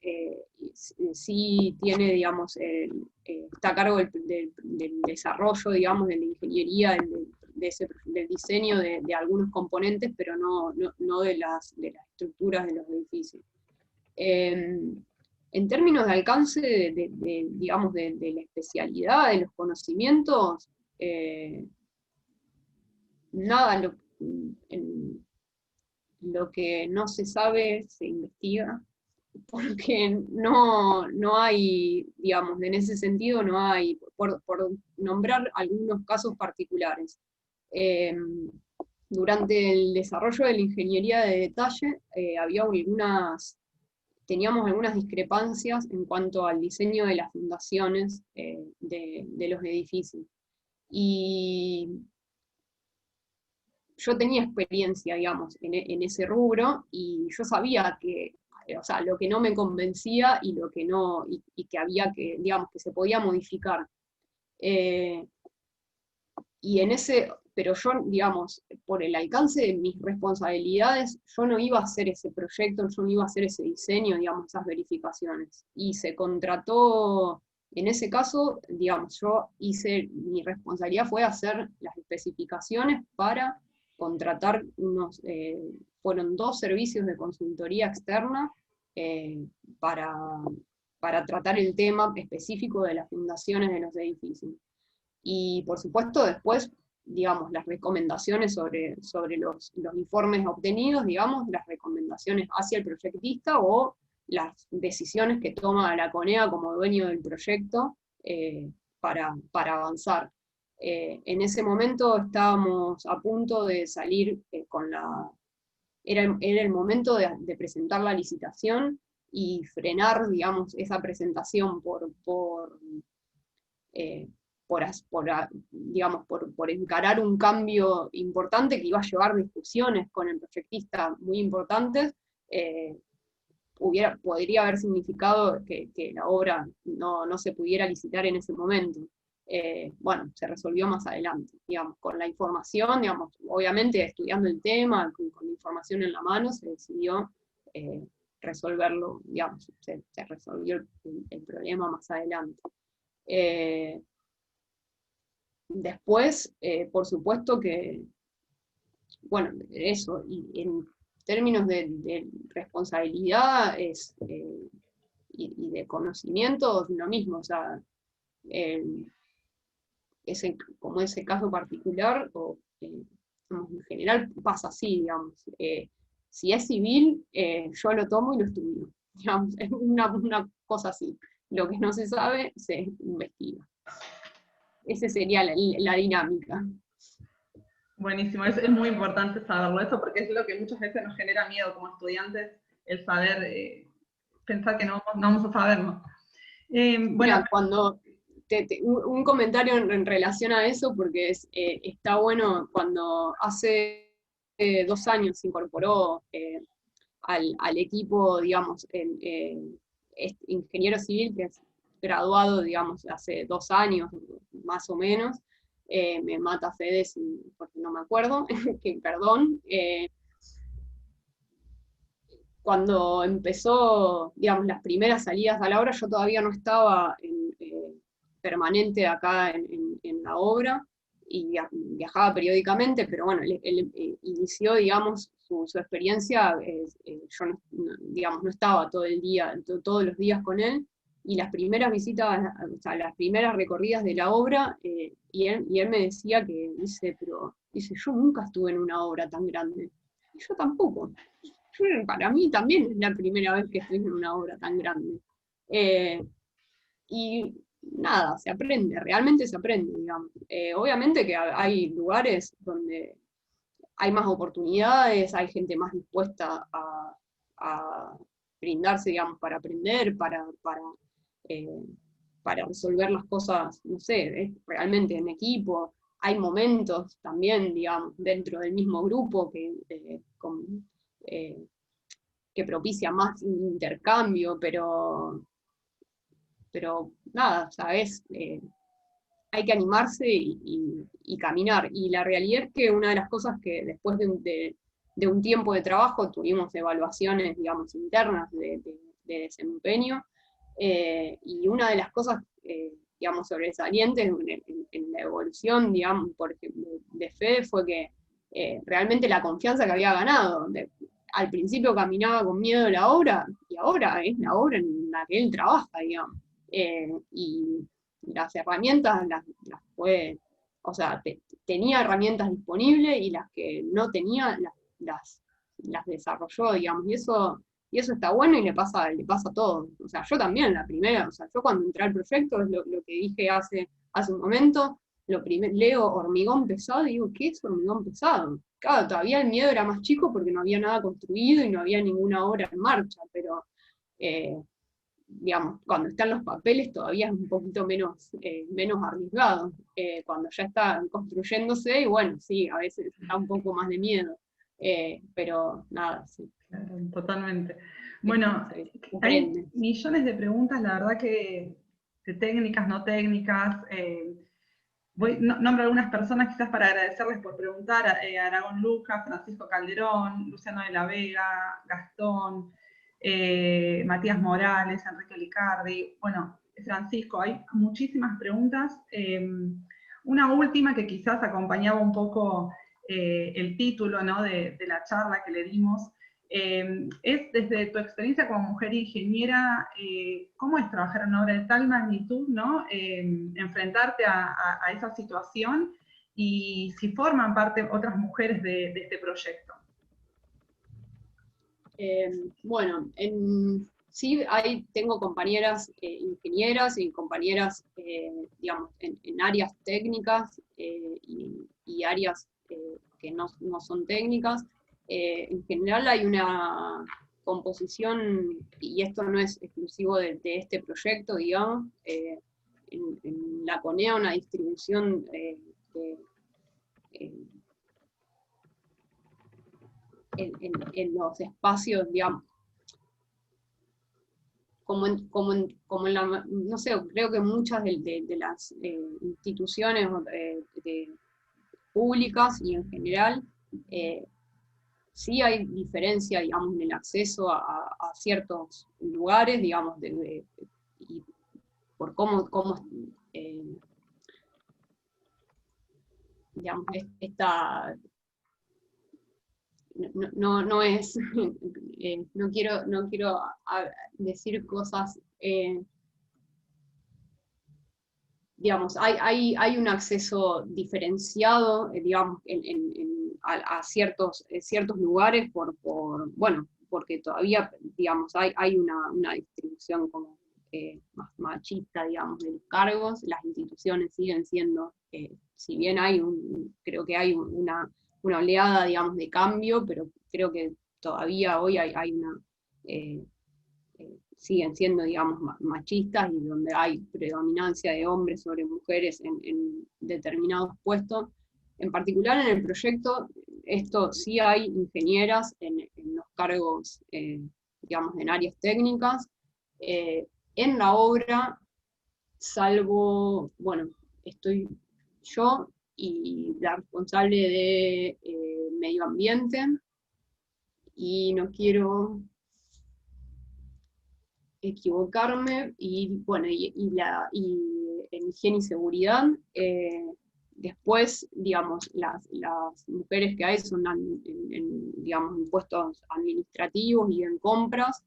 digamos, está a cargo del desarrollo, digamos, de la ingeniería, del diseño de algunos componentes, pero no de las estructuras de los edificios. En términos de alcance, digamos, de la especialidad, de los conocimientos, nada, lo que no se sabe se investiga, porque no hay, digamos, en ese sentido no hay, por nombrar algunos casos particulares. Durante el desarrollo de la ingeniería de detalle, teníamos algunas discrepancias en cuanto al diseño de las fundaciones de los edificios. Y yo tenía experiencia, digamos, en ese rubro, y yo sabía que, o sea, lo que no me convencía y lo que no, y que había que, digamos, que se podía modificar. Pero yo, digamos, por el alcance de mis responsabilidades, yo no iba a hacer ese proyecto, yo no iba a hacer ese diseño, digamos, esas verificaciones. Y se contrató, en ese caso, digamos, mi responsabilidad fue hacer las especificaciones para contratar fueron 2 servicios de consultoría externa para tratar el tema específico de las fundaciones de los edificios. Y por supuesto después, digamos, las recomendaciones sobre los informes obtenidos, digamos, las recomendaciones hacia el proyectista o las decisiones que toma la CONEA como dueño del proyecto para avanzar. En ese momento estábamos a punto de salir era el momento de presentar la licitación y frenar, digamos, esa presentación digamos, por encarar un cambio importante que iba a llevar discusiones con el proyectista muy importantes. Podría haber significado que la obra no se pudiera licitar en ese momento. Bueno, se resolvió más adelante, digamos, con la información, digamos, obviamente estudiando el tema, con la información en la mano, se decidió resolverlo, digamos, se resolvió el problema más adelante. Después, por supuesto que, bueno, eso, y en términos de responsabilidad, y de conocimientos, lo mismo, o sea, como ese caso particular, o digamos, en general pasa así, digamos. Si es civil, yo lo tomo y lo estudio. Digamos, es una cosa así. Lo que no se sabe, se investiga. Esa sería la dinámica. Buenísimo, es muy importante saberlo eso, porque es lo que muchas veces nos genera miedo como estudiantes, el saber, pensar que no vamos a saberlo. Bueno, mira, cuando un comentario en relación a eso, porque está bueno, cuando hace 2 años se incorporó al equipo, digamos, ingeniero civil, que es graduado, digamos, hace 2 años, más o menos, me mata Fede porque no me acuerdo, que perdón. Cuando empezó, digamos, las primeras salidas a la obra, yo todavía no estaba permanente acá en la obra, y viajaba periódicamente, pero bueno, él inició, digamos, su experiencia, yo digamos, no estaba todo el día, todos los días con él, y las primeras visitas, o sea, las primeras recorridas de la obra, y él me decía que, dice, yo nunca estuve en una obra tan grande, y yo tampoco. Para mí también es la primera vez que estoy en una obra tan grande. Y nada, se aprende, realmente se aprende, digamos. Obviamente que hay lugares donde hay más oportunidades, hay gente más dispuesta a brindarse, digamos, para aprender, eh, para resolver las cosas, no sé, realmente en equipo. Hay momentos también, digamos, dentro del mismo grupo que propicia más intercambio, pero nada, ¿sabes? Hay que animarse y caminar. Y la realidad es que una de las cosas que después de un tiempo de trabajo tuvimos evaluaciones, digamos, internas de desempeño, y una de las cosas, digamos, sobresalientes en la evolución, digamos, por ejemplo, de Fede fue que realmente la confianza que había ganado. Al principio caminaba con miedo de la obra, y ahora es la obra en la que él trabaja, digamos. Y las herramientas las puede, o sea, tenía herramientas disponibles, y las que no tenía las desarrolló, digamos, y eso está bueno, y le pasa a todos. O sea, yo también, la primera, o sea, yo cuando entré al proyecto, es lo que dije hace un momento, leo hormigón pesado y digo, ¿qué es hormigón pesado? Claro, todavía el miedo era más chico porque no había nada construido y no había ninguna obra en marcha, pero digamos, cuando están los papeles todavía es un poquito menos arriesgado. Cuando ya está construyéndose, y bueno, sí, a veces da un poco más de miedo, pero nada, sí. Claro, totalmente. Bueno, Se hay aprende. millones de preguntas, la verdad que de técnicas, no técnicas. Nombro algunas personas quizás para agradecerles por preguntar, Aragón Lucas, Francisco Calderón, Luciano de la Vega, Gastón, Matías Morales, Enrique Licardi, bueno, Francisco, hay muchísimas preguntas. Una última que quizás acompañaba un poco el título, ¿no?, de la charla que le dimos, es desde tu experiencia como mujer ingeniera, ¿cómo es trabajar en una obra de tal magnitud, ¿no? Enfrentarte a esa situación, y si forman parte otras mujeres de este proyecto. Bueno, sí tengo compañeras ingenieras y compañeras, digamos, en áreas técnicas, y áreas que no son técnicas. En general hay una composición, y esto no es exclusivo de este proyecto, digamos, en la CONEA, una distribución en los espacios, digamos, como en la, no sé, creo que muchas de las instituciones públicas y en general, sí hay diferencia, digamos, en el acceso a ciertos lugares, digamos, y por cómo digamos, no es, no quiero decir cosas, digamos, hay un acceso diferenciado, digamos, a ciertos lugares bueno, porque todavía, digamos, hay una distribución como más machista, digamos, de los cargos. Las instituciones siguen siendo, si bien creo que hay una oleada, digamos, de cambio, pero creo que todavía hoy hay una, siguen siendo, digamos, machistas, y donde hay predominancia de hombres sobre mujeres en determinados puestos. En particular en el proyecto, esto sí hay ingenieras en los cargos, digamos, en áreas técnicas. En la obra, salvo, bueno, estoy yo y la responsable de medio ambiente, y no quiero equivocarme, y bueno, y en higiene y seguridad. Después, digamos, las mujeres que hay son digamos, en puestos administrativos y en compras.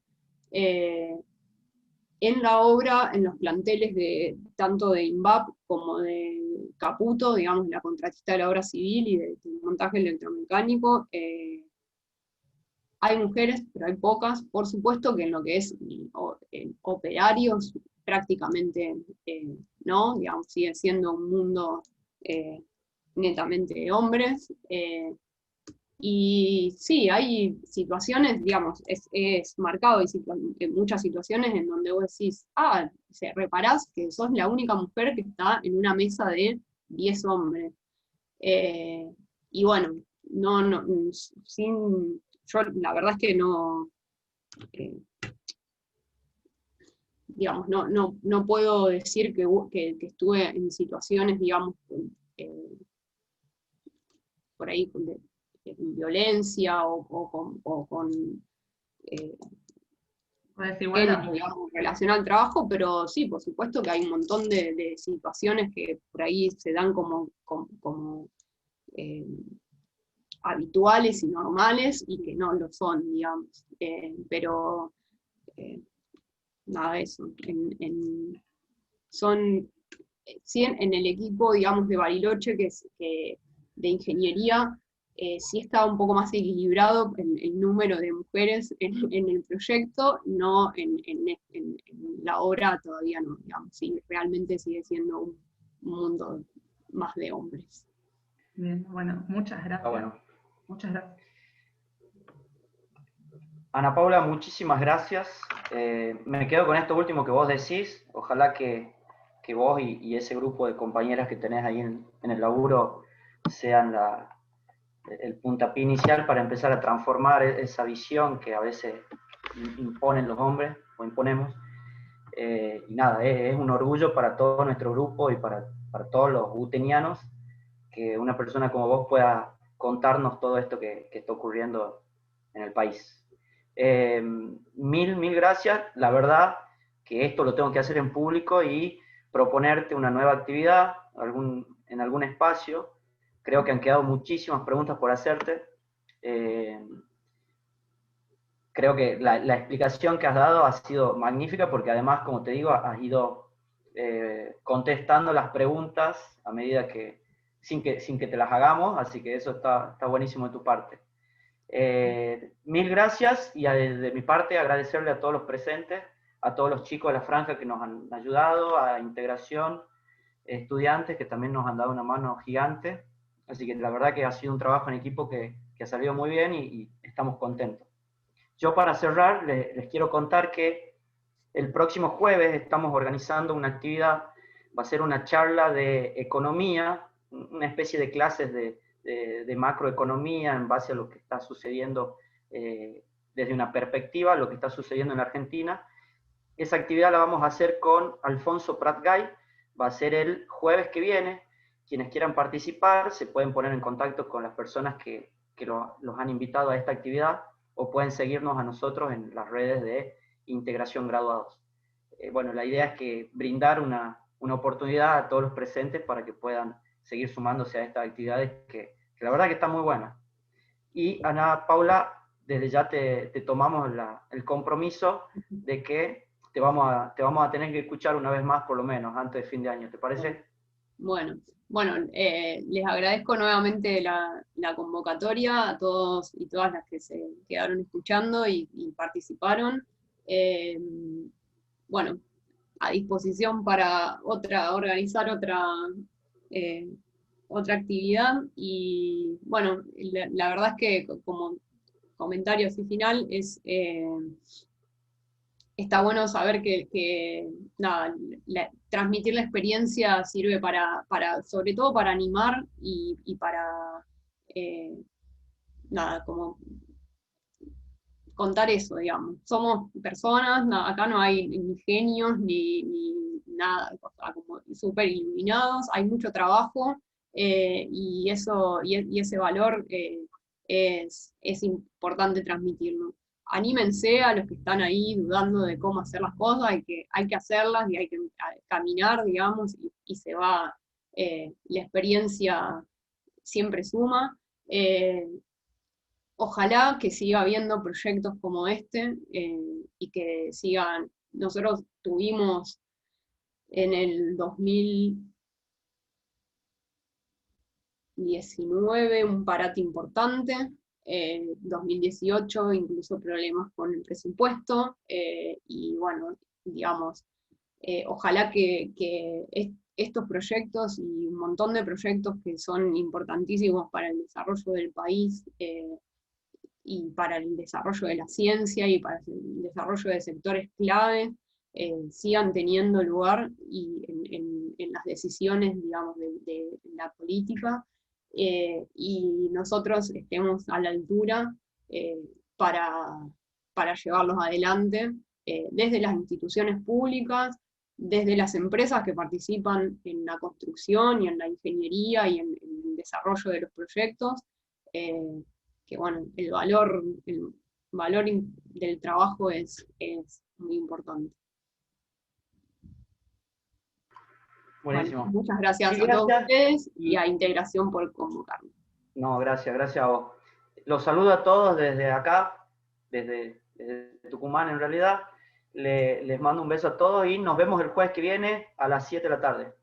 En la obra, en los planteles tanto de INVAP como de Caputo, digamos, la contratista de la obra civil y de montaje electromecánico, hay mujeres, pero hay pocas. Por supuesto que en lo que es operarios, prácticamente no, digamos, sigue siendo un mundo netamente de hombres. Y sí, hay situaciones, digamos, es marcado, hay muchas situaciones en donde vos decís, reparás que sos la única mujer que está en una mesa de 10 hombres. Y bueno, yo la verdad es que no, digamos, no puedo decir que estuve en situaciones, digamos, por ahí de violencia o con género, digamos, relacionado al trabajo, pero sí, por supuesto que hay un montón de situaciones que por ahí se dan como habituales y normales, y que no lo son, digamos. Pero nada, eso. En el equipo, digamos, de Bariloche, de ingeniería, sí está un poco más equilibrado el número de mujeres en el proyecto, no en la obra todavía no, digamos, sí, realmente sigue siendo un mundo más de hombres. Bien, bueno, muchas gracias. Bueno. Muchas gracias. Ana Paula, muchísimas gracias. Me quedo con esto último que vos decís. Ojalá que vos y ese grupo de compañeras que tenés ahí en el laburo sean el puntapié inicial para empezar a transformar esa visión que a veces imponen los hombres, o imponemos. Y nada, es un orgullo para todo nuestro grupo y para todos los utenianos que una persona como vos pueda contarnos todo esto que está ocurriendo en el país. Mil gracias. La verdad que esto lo tengo que hacer en público y proponerte una nueva actividad en algún espacio. Creo que han quedado muchísimas preguntas por hacerte. Creo que la explicación que has dado ha sido magnífica, porque además, como te digo, has ido contestando las preguntas a medida que, sin que te las hagamos, así que eso está buenísimo de tu parte. Mil gracias, y de mi parte agradecerle a todos los presentes, a todos los chicos de la franja que nos han ayudado, a Integración, estudiantes que también nos han dado una mano gigante, así que la verdad que ha sido un trabajo en equipo que ha salido muy bien y estamos contentos. Yo, para cerrar, les quiero contar que el próximo jueves estamos organizando una actividad, va a ser una charla de economía, una especie de clases de macroeconomía en base a lo que está sucediendo desde una perspectiva, lo que está sucediendo en Argentina. Esa actividad la vamos a hacer con Alfonso Pratgay, va a ser el jueves que viene. Quienes quieran participar se pueden poner en contacto con las personas que los han invitado a esta actividad, o pueden seguirnos a nosotros en las redes de Integración Graduados. Bueno, la idea es que brindar una oportunidad a todos los presentes para que puedan seguir sumándose a estas actividades que la verdad que están muy buenas. Y Ana Paula, desde ya te tomamos el compromiso de que te vamos a tener que escuchar una vez más, por lo menos, antes de fin de año, ¿te parece? Bueno, les agradezco nuevamente la convocatoria a todos y todas las que se quedaron escuchando y participaron. Eh, bueno, a disposición para organizar eh, otra actividad. Y bueno, la verdad es que como comentario así final está bueno saber que nada, transmitir la experiencia sirve sobre todo para animar y para nada, como contar eso, digamos. Somos personas, acá no hay ni genios ni nada, o sea, como súper iluminados, hay mucho trabajo, y ese valor es importante transmitirlo. Anímense a los que están ahí dudando de cómo hacer las cosas, hay que hacerlas y hay que caminar, digamos, y se va, la experiencia siempre suma. Ojalá que siga habiendo proyectos como este, y que sigan. Nosotros tuvimos en el 2019 un parate importante, 2018 incluso problemas con el presupuesto, y bueno, digamos, ojalá que estos proyectos y un montón de proyectos que son importantísimos para el desarrollo del país, y para el desarrollo de la ciencia y para el desarrollo de sectores clave, sigan teniendo lugar en las decisiones, digamos, de la política, y nosotros estemos a la altura, eh, para, para llevarlos adelante, desde las instituciones públicas, desde las empresas que participan en la construcción y en la ingeniería y en el desarrollo de los proyectos, que bueno, el valor del trabajo es muy importante. Bueno, Buenísimo. muchas gracias Sí, a todos gracias. ustedes y a Integración por convocarme. No, gracias a vos. Los saludo a todos desde acá, desde Tucumán en realidad. Les mando un beso a todos y nos vemos el jueves que viene a las 7 de la tarde.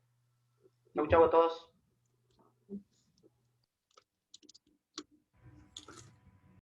Chau a todos.